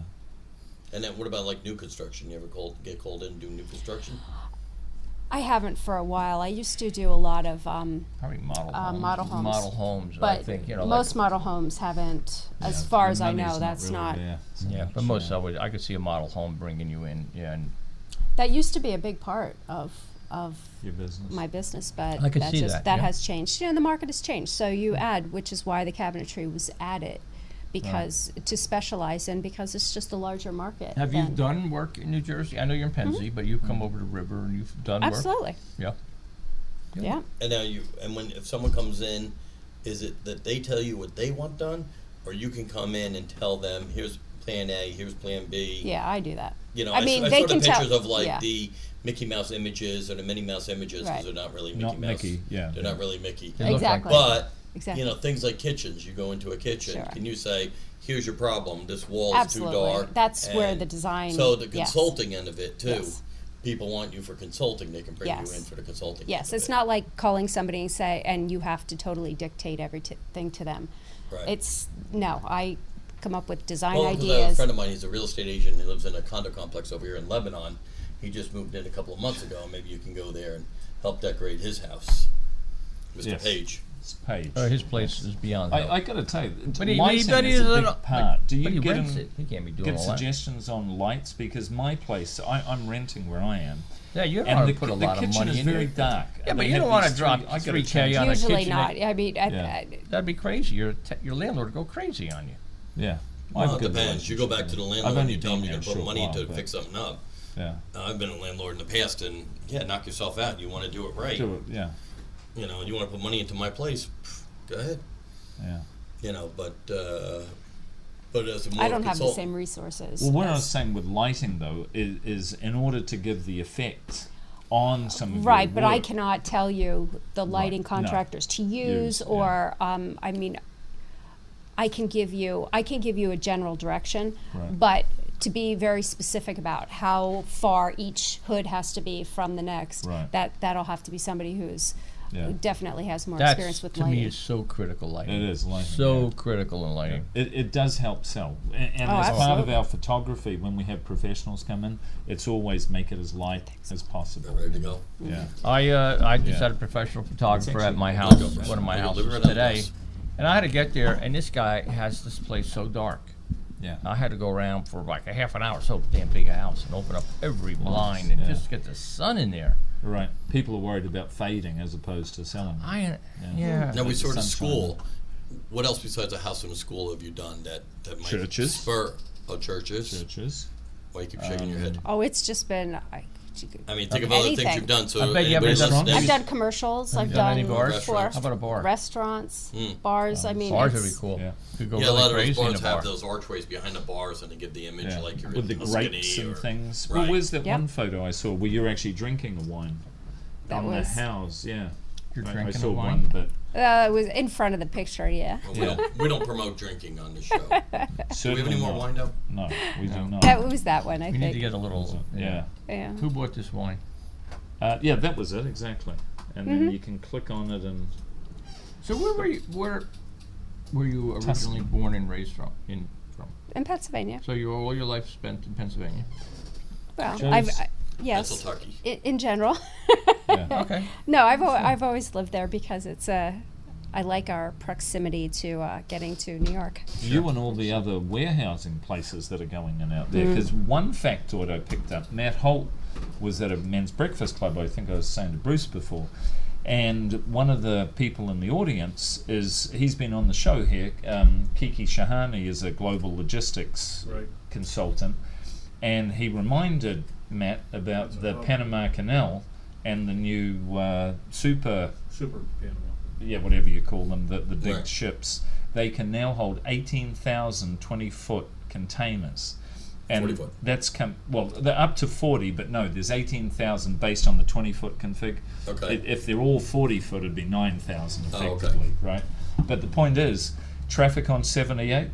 S3: And then what about like new construction? You ever get called in and do new construction?
S4: I haven't for a while. I used to do a lot of,
S2: Probably model homes.
S4: model homes.
S2: Model homes, I
S4: but
S2: think, you know.
S4: most
S2: like,
S4: model homes haven't, as far as I know, that's
S1: really
S4: not.
S1: there so
S2: yeah,
S1: much,
S2: but most I could see a model home bringing you in. Yeah, and
S4: That used to be a big part of
S1: your business.
S4: my business, but
S2: I could see
S4: just,
S2: that, yeah.
S4: has changed. You know, the market has changed. So you add, which is why the cabinetry was added, because to specialize in, because it's just a larger market.
S2: have you
S4: than-
S2: done work in New Jersey? I know you're in Pennsy, but you've come over to River and you've done work.
S4: Absolutely.
S2: Yeah.
S4: Yeah.
S3: And now if someone comes in, is it that they tell you what they want done, or you can come in and tell them, here's plan A, here's plan B.
S4: Yeah, I do that.
S3: You know,
S4: I mean,
S3: I
S4: they
S3: saw the
S4: can tell-
S3: pictures of like
S4: yeah.
S3: the Mickey Mouse images or the Minnie Mouse images, because
S4: Right.
S3: they're not really Mickey
S1: Not
S3: Mouse.
S1: Mickey, yeah.
S3: They're not really Mickey.
S2: They look like
S4: Exactly.
S3: But
S4: Exactly.
S3: you know, things like kitchens. You go into a kitchen.
S4: Sure.
S3: Can you say, "Here's your problem. This wall is
S4: Absolutely.
S3: too dark."
S4: That's where
S3: and
S4: the design-
S3: So the
S4: yes.
S3: consulting end of it too.
S4: Yes.
S3: People want you for consulting. They can bring
S4: Yes.
S3: you in for the consulting.
S4: Yes,
S3: end of
S4: it's
S3: it.
S4: not like calling somebody and say, and you have to totally dictate everything to them.
S3: Right.
S4: It's, no, I come up with design
S3: Well, 'cause I have a
S4: ideas.
S3: friend of mine. He's a real estate agent. He lives in a condo complex over here in Lebanon. He just moved in a couple of months ago. Maybe you can go there and help decorate his house, Mr.
S1: Yes.
S3: Page.
S1: It's Page.
S2: His place is beyond help.
S1: I got to tell you,
S2: But he
S1: lighting
S2: but
S1: is a big
S2: doesn't-
S1: part. Do
S2: but he
S1: you get
S2: rents
S1: him,
S2: it. He can't be doing
S1: give
S2: all that.
S1: suggestions on lights? Because my place, I'm renting where I am.
S2: Yeah, you don't
S1: And
S2: want
S1: the,
S2: to put a
S1: the
S2: lot of
S1: kitchen
S2: money
S1: is
S2: in
S1: very
S2: there.
S1: dark.
S2: Yeah,
S1: and
S2: but
S1: they
S2: you
S1: have
S2: don't want to
S1: these
S2: drop
S1: three- I gotta
S2: 3K
S1: change
S2: on
S1: it.
S2: a
S4: Usually
S2: kitchen.
S4: not. I mean,
S1: Yeah.
S2: That'd be crazy. Your landlord would go crazy on you.
S1: Yeah.
S3: Well,
S1: I've
S3: it
S1: got
S3: depends. You go back to the landlord
S1: I've only
S3: and you tell him
S1: been
S3: you're
S1: there
S3: going to
S1: a
S3: put money
S1: short
S3: into
S1: while,
S3: fix something up.
S1: Yeah.
S3: I've been a landlord in the past, and yeah, knock yourself out. You want to do it right.
S1: Do it, yeah.
S3: You know, you want to put money into my place, go ahead.
S1: Yeah.
S3: You know, but as a more
S4: I don't have the
S3: consultant-
S4: same resources.
S1: Well, what I was
S4: as-
S1: saying with lighting, though, is in order to give the effect on some of
S4: Right,
S1: your
S4: but I
S1: work-
S4: cannot tell you the lighting
S1: no.
S4: contractors to use,
S1: Use, yeah.
S4: or I mean, I can give you a general direction,
S1: Right.
S4: but to be very specific about how far each hood has to be from the next,
S1: Right.
S4: that'll have to be somebody
S1: Yeah.
S4: who definitely has more
S2: That's
S4: experience with
S2: to
S4: lighting.
S2: me is so critical. Lighting.
S1: It is lighting,
S2: so
S1: yeah.
S2: critical in lighting.
S1: It does help sell. And
S4: Oh,
S1: as part of
S4: absolutely.
S1: our photography, when we have professionals come in, it's always make it as light as possible.
S3: Ready to go?
S1: Yeah.
S2: I just
S1: Yeah.
S2: had a professional photographer
S1: It's
S2: at my
S1: actually-
S2: house, one of my
S3: Like a
S2: houses
S3: liver and
S2: today,
S3: apples.
S2: and I had to get there, and this guy has this place so dark.
S1: Yeah.
S2: I had to go around for like a half an hour, so damn big a house, and open up every blind and
S1: yeah.
S2: just get the sun in there.
S1: Right. People are worried about fading as opposed to selling.
S2: Yeah.
S3: Now we
S1: Like
S3: sort
S1: the
S3: of
S1: sunshine.
S3: school. What else besides a house and a school have you done that might
S1: Churches.
S3: spur? Oh, churches.
S1: Churches.
S3: Why you keep shaking your head?
S4: Oh, it's just been.
S3: I mean, think of other things
S4: anything.
S3: you've done. So
S2: I bet you haven't
S3: anybody
S2: done-
S3: listening-
S4: I've done commercials. I've
S2: done any
S4: done
S2: bars?
S4: for
S3: Restaurants?
S2: How about a bar?
S4: restaurants,
S3: Mm.
S4: bars. I mean,
S2: Bars would
S4: it's-
S2: be cool.
S1: Yeah.
S2: Could go
S3: Yeah, a
S2: really
S3: lot of those
S2: crazy in
S3: bars
S2: a bar.
S3: have those archways behind the bars, and they give the image
S1: Yeah.
S3: like you're
S1: With the
S3: in Tuscany
S1: grapes
S3: or,
S1: and things.
S3: Right.
S1: Well, where's that
S4: Yep.
S1: one photo I saw where you're actually drinking the wine?
S4: That
S1: on
S4: was-
S1: the house, yeah.
S2: You're
S1: I
S2: drinking
S1: saw
S2: the wine?
S1: one,
S4: it was in front of the picture. Yeah.
S3: Well, we don't promote drinking on this show. Do we have
S1: certainly
S3: any more
S1: not.
S3: wind up?
S1: No, we do not.
S4: That was that one. I
S2: We
S4: think.
S2: need to get a little.
S1: Yeah.
S4: Yeah.
S2: Who bought this wine?
S1: Yeah, that was it, exactly. And then you can click on it and
S2: So where were you originally born and raised from?
S4: In Pennsylvania.
S2: So all your life spent in Pennsylvania.
S4: Well,
S1: Joe's-
S4: I've yes.
S3: Pennsylvania.
S4: In general.
S1: yeah.
S2: Okay.
S4: No, I've always lived there because it's I like our proximity to getting to New York.
S1: You and all the other warehousing places that are going in out there. Because one factoid I picked up, Matt Holt was at a men's breakfast club, I think I was saying to Bruce before, and one of the people in the audience he's been on the show here, Kiki Shahani is a global logistics
S5: Right.
S1: consultant, and he reminded Matt about the Panama Canal and the new super
S5: Panama.
S1: yeah, whatever you call them, the big
S3: Right.
S1: ships, they can now hold 18,000 20-foot containers. And
S3: 40 foot.
S1: that's they're up to 40, but no, there's 18,000 based on the 20-foot config.
S3: Okay.
S1: If they're all 40-foot, it'd be 9,000
S3: Oh, okay.
S1: effectively, right? But the point is, traffic on 78,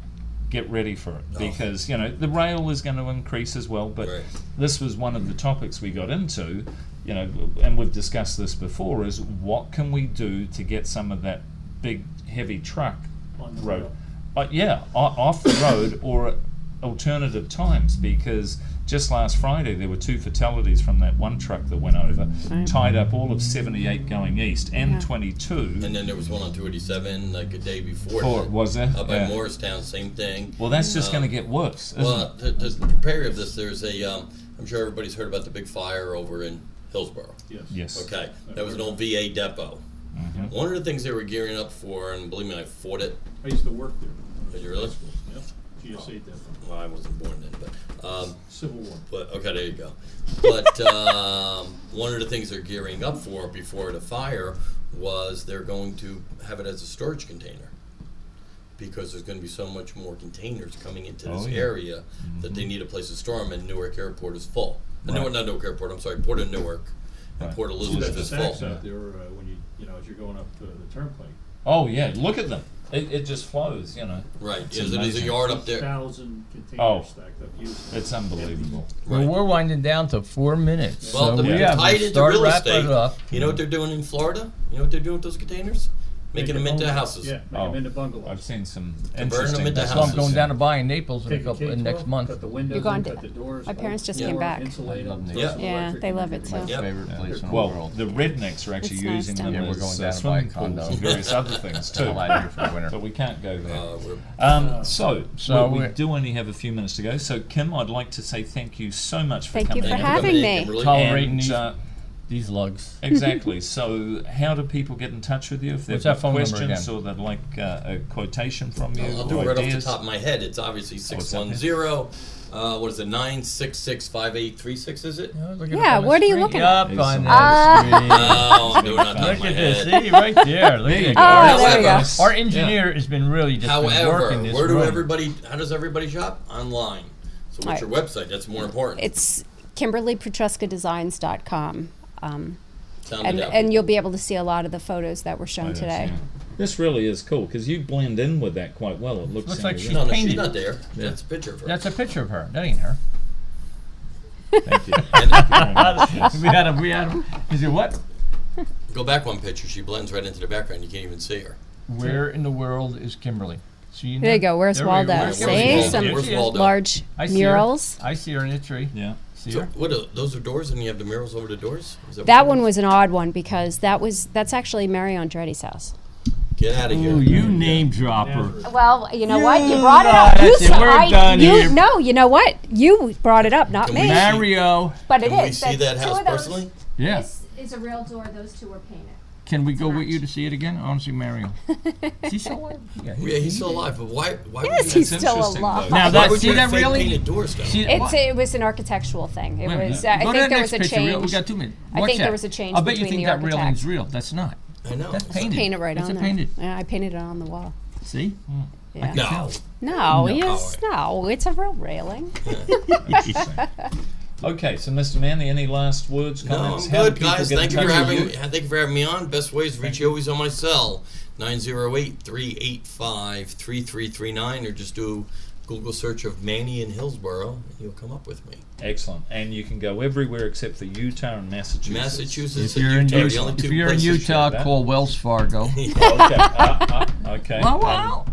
S1: get ready for it,
S3: Oh.
S1: because the rail is going to increase as well. But
S3: Right.
S1: this was one of the topics we got into, and we've discussed this before, is what can we do to get some of that big heavy truck
S5: On the
S1: road,
S5: rail.
S1: off the road or at alternative times, because just last Friday there were 2 fatalities from that one truck that went over, tied up all of 78 going east and 22.
S3: And then there was one on 287 like a day before.
S1: Was there?
S3: Up by
S1: Yeah.
S3: Morristown, same thing.
S1: Well, that's just going to get worse, isn't
S3: Well, to prepare you of this, there's a, I'm sure everybody's heard about the big fire over in Hillsborough.
S1: it? Yes.
S3: Okay, that was an old VA depot. One of the things they were gearing up for, and believe me, I fought it.
S5: I used to work there.
S3: Did you really?
S5: Yep, GSA depot,
S3: Well, I wasn't born then, but
S5: Civil War.
S3: But okay, there you go. But one of the things they're gearing up for before the fire was they're going to have it as a storage container, because there's going to be so much more containers coming into this area that they need a place to store them. And Newark Airport is full. Newark, not Newark Airport. I'm sorry, Port of Newark and Port of
S5: See,
S3: Elizabeth
S5: that
S3: is
S5: stacks
S3: full.
S5: out there when you know, as you're going up the turnpike.
S1: Oh, yeah, look at them. It just flows, you know.
S3: Right.
S1: It's
S3: There's a
S1: amazing.
S3: yard up there.
S5: 1,000
S1: Oh.
S5: containers stacked up. Used.
S1: It's unbelievable.
S2: Well, we're winding down to 4 minutes.
S3: Well,
S2: so
S3: to
S2: we have
S3: tie it
S2: to
S3: into
S2: start
S3: real
S2: wrapping
S3: estate,
S2: it up.
S3: you know what they're doing in Florida? You know what they're doing with those containers? Making them into houses.
S5: Yeah, make them into bungalows.
S1: I've seen some
S3: Converting them
S1: interesting.
S3: into
S2: That's why I'm going
S3: houses.
S2: down to buy in Naples in,
S5: Take
S2: a
S5: a
S2: couple,
S5: K-12,
S2: next month.
S5: Cut the windows
S4: You're going
S5: in,
S4: to-
S5: cut the doors.
S4: my parents just
S5: door,
S4: came back.
S5: Insulate them.
S2: Yeah.
S5: throw some
S4: Yeah,
S5: electric
S4: they
S5: in
S4: love
S5: there.
S4: it too.
S3: Yep.
S2: Favorite place in the
S1: Well,
S2: world.
S1: the rednecks are actually
S4: It's nice
S1: using
S4: down
S1: them
S2: there.
S1: as
S2: Yeah, we're going down to
S1: swimming
S2: buy a condo.
S1: pools and various other things too.
S2: All out here for the winter.
S1: But we can't go there.
S3: We're-
S1: So we
S2: we're-
S1: do only have a few minutes to go. So Kim, I'd like to say thank you so much for
S4: Thank you
S1: coming
S4: for
S1: in.
S4: having
S3: coming
S4: me.
S3: in, Kimberly.
S2: Tolerating
S1: And,
S2: these, these lugs.
S1: exactly. So how do people get in touch with you if they've
S2: What's that
S1: got
S2: phone number
S1: questions
S2: again?
S1: or they'd like a quotation from you?
S3: I'll
S1: or
S3: do it right off the
S1: ideas?
S3: top of my head. It's obviously
S1: what's that,
S3: 610. What is it? 9665836. Is it?
S4: Yeah, what are you looking at?
S2: Up on
S1: It's,
S2: that screen.
S3: Oh, I'm doing it on top
S2: Look
S3: of my
S2: at this.
S3: head.
S2: See, right there. Look
S1: There you
S2: at
S1: go.
S2: that.
S4: Oh, there we go.
S3: However,
S2: Our engineer has been really just been
S3: However,
S2: working this
S3: where do
S2: room.
S3: everybody? How does everybody shop? Online. So what's your website? That's more important.
S4: It's KimberlyPetruskaDesigns.com.
S3: Sound
S4: And,
S3: it out.
S4: and you'll be able to see a lot of the photos that were shown today.
S1: This really is cool because you blend in with that quite well. It looks
S2: Looks like she's
S3: no, she's
S2: painted.
S3: not there. That's a picture of her.
S2: That's a picture of her. That ain't her.
S1: Thank you. Yes.
S2: We had him. Is it what?
S3: Go back one picture. She blends right into the background. You can't even see her.
S2: Where in the world is Kimberly? See
S4: There you go. Where's
S2: There we
S4: Waldo?
S2: go.
S3: Where's
S4: See?
S3: Waldo?
S4: Some
S3: Where's Waldo?
S4: large
S2: I see her.
S4: murals.
S2: I see her in the tree.
S1: Yeah.
S2: See
S3: So
S2: her?
S3: what? Those are doors, and you have the murals over the doors. Is
S4: That
S3: what
S4: one
S3: it is?
S4: was an odd one because that's actually Mary Andretti's house.
S3: Get out of here.
S2: Ooh, you name dropper.
S4: Well, you know what? You
S2: You
S4: brought it up.
S2: got
S4: You
S2: it.
S4: said
S2: We're done here.
S4: No, you know what? You brought it up, not
S3: Can
S4: me.
S3: we-
S2: Mario.
S4: But it
S3: Can we
S4: is.
S3: see
S4: That's
S3: that
S4: two
S3: house
S4: of those.
S3: personally?
S2: Yeah.
S4: This is a real door. Those two were painted.
S2: Can we go with you to see it again? I want to see Mario. Is he still alive? Yeah,
S3: Yeah, he's still alive. But why? Why
S4: Yes,
S3: would you
S4: he's
S1: That's
S4: still
S1: interesting,
S4: alive.
S1: though.
S2: Now
S3: Why
S2: that
S3: would
S2: see
S3: you
S2: that
S3: have fake
S2: really?
S3: painted doors though?
S2: See,
S4: It was an architectural thing. It was. I
S2: Go to
S4: think
S2: the
S4: there
S2: next
S4: was a
S2: picture.
S4: change.
S2: We got 2 minutes.
S4: I
S2: Watch
S4: think there
S2: that.
S4: was a change
S2: I bet you
S4: between
S2: think
S4: the
S2: that railing's
S4: architect.
S2: real. That's not.
S3: I know.
S2: That's painted.
S4: Paint it right
S2: That's
S4: on
S2: a
S4: there.
S2: painted.
S4: Yeah, I painted it on the wall.
S2: See?
S4: Yeah.
S3: No.
S4: No,
S3: No.
S4: it's a real railing.
S1: Interesting. Okay, so Mr. Manny, any last words,
S3: No,
S1: comments?
S3: I'm
S1: How do
S3: good,
S1: people
S3: guys.
S1: get in
S3: Thank you for
S1: touch with
S3: having thank you for having me on. Best ways to reach you always on my cell, 908-385-3339, or just do Google search of Manny in Hillsborough, and you'll come up with me.
S1: Excellent. And you can go everywhere except for Utah and Massachusetts.
S3: Massachusetts
S2: If
S3: and
S2: you're in
S3: Utah are the
S2: Utah,
S3: only
S2: if
S3: two
S2: you're in
S3: places.
S2: Utah,
S1: that.
S2: call Wells Fargo.
S1: Okay. Okay.
S2: Wow, wow.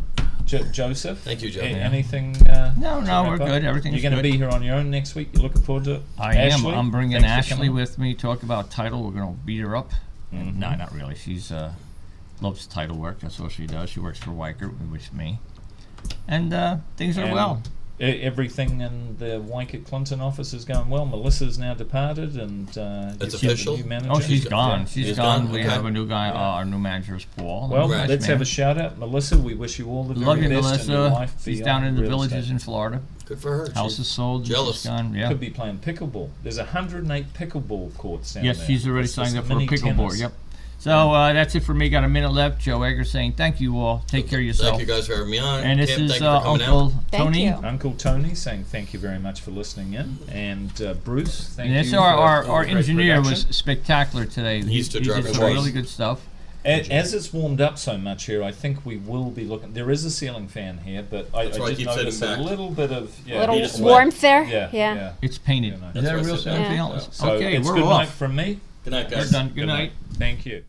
S1: Joseph?
S3: Thank you, Joe.
S1: Anything?
S2: No,
S1: to
S2: no,
S1: wrap
S2: we're
S1: up?
S2: good. Everything's
S1: You're going to
S2: good.
S1: be here on your own next week. You're looking forward to it?
S2: I am.
S1: Ashley,
S2: I'm bringing
S1: thanks for
S2: Ashley
S1: coming.
S2: with me. Talk about title. We're going to beat her up.
S1: Mhm.
S2: No, not really. She's loves title work. That's all she does. She works for Weicker, which is me. And things are
S1: And
S2: well.
S1: Everything in the Wycott Clinton office is going well. Melissa's now departed, and
S3: That's
S1: you've got a
S3: official?
S1: new manager.
S2: Oh, she's gone.
S1: Yeah.
S2: She's
S3: She's
S2: gone.
S3: gone?
S2: We
S3: Okay.
S2: have a new guy. Our new manager is Paul.
S1: Well,
S2: Nice
S1: let's
S2: man.
S1: have a shout out, Melissa. We wish you all the very
S2: Love you,
S1: best in your
S2: Melissa.
S1: life.
S2: She's
S1: beyond
S2: down in the
S1: real
S2: villages
S1: estate.
S2: in Florida.
S3: Good for her.
S2: House
S3: She's
S2: is sold. and
S3: jealous.
S2: She's gone. Yeah.
S1: Could be playing pickleball. There's 108 pickleball courts down
S2: Yes,
S1: there.
S2: she's already
S1: It's just
S2: signed up for a
S1: mini
S2: pickleball.
S1: tennis.
S2: Yep. So that's it for me. Got a minute left. Joe Egger saying thank you all. Take care of yourself.
S3: Thank you guys for having me on.
S2: And this
S3: Kim,
S2: is
S3: thank you for coming
S2: Uncle
S3: out.
S4: Thank
S2: Tony.
S4: you.
S1: Uncle Tony saying thank you very much for listening in, and Bruce, thank
S2: And
S1: you.
S2: this
S1: for
S2: our
S1: all the great
S2: engineer was
S1: production.
S2: spectacular today.
S3: He's to
S2: he
S3: drive
S2: did
S3: it
S2: some
S3: right.
S2: really good stuff.
S1: As it's warmed up so much here, I think we will be looking. There is a ceiling fan here, but I
S3: That's why I
S1: did
S3: keep
S1: notice
S3: sitting
S1: a
S3: back.
S1: little bit of
S4: A little
S3: need a sweat.
S4: warmth there.
S1: Yeah,
S4: Yeah.
S2: It's painted.
S1: You know.
S2: Is
S3: That's
S2: that
S3: why I
S2: real?
S3: said
S2: Anything
S3: that.
S2: else?
S1: So
S2: Okay,
S1: it's
S2: we're
S1: good
S2: off.
S1: night from me.
S3: Good night,
S2: We're
S3: guys.
S2: done. Good night.
S1: Thank you.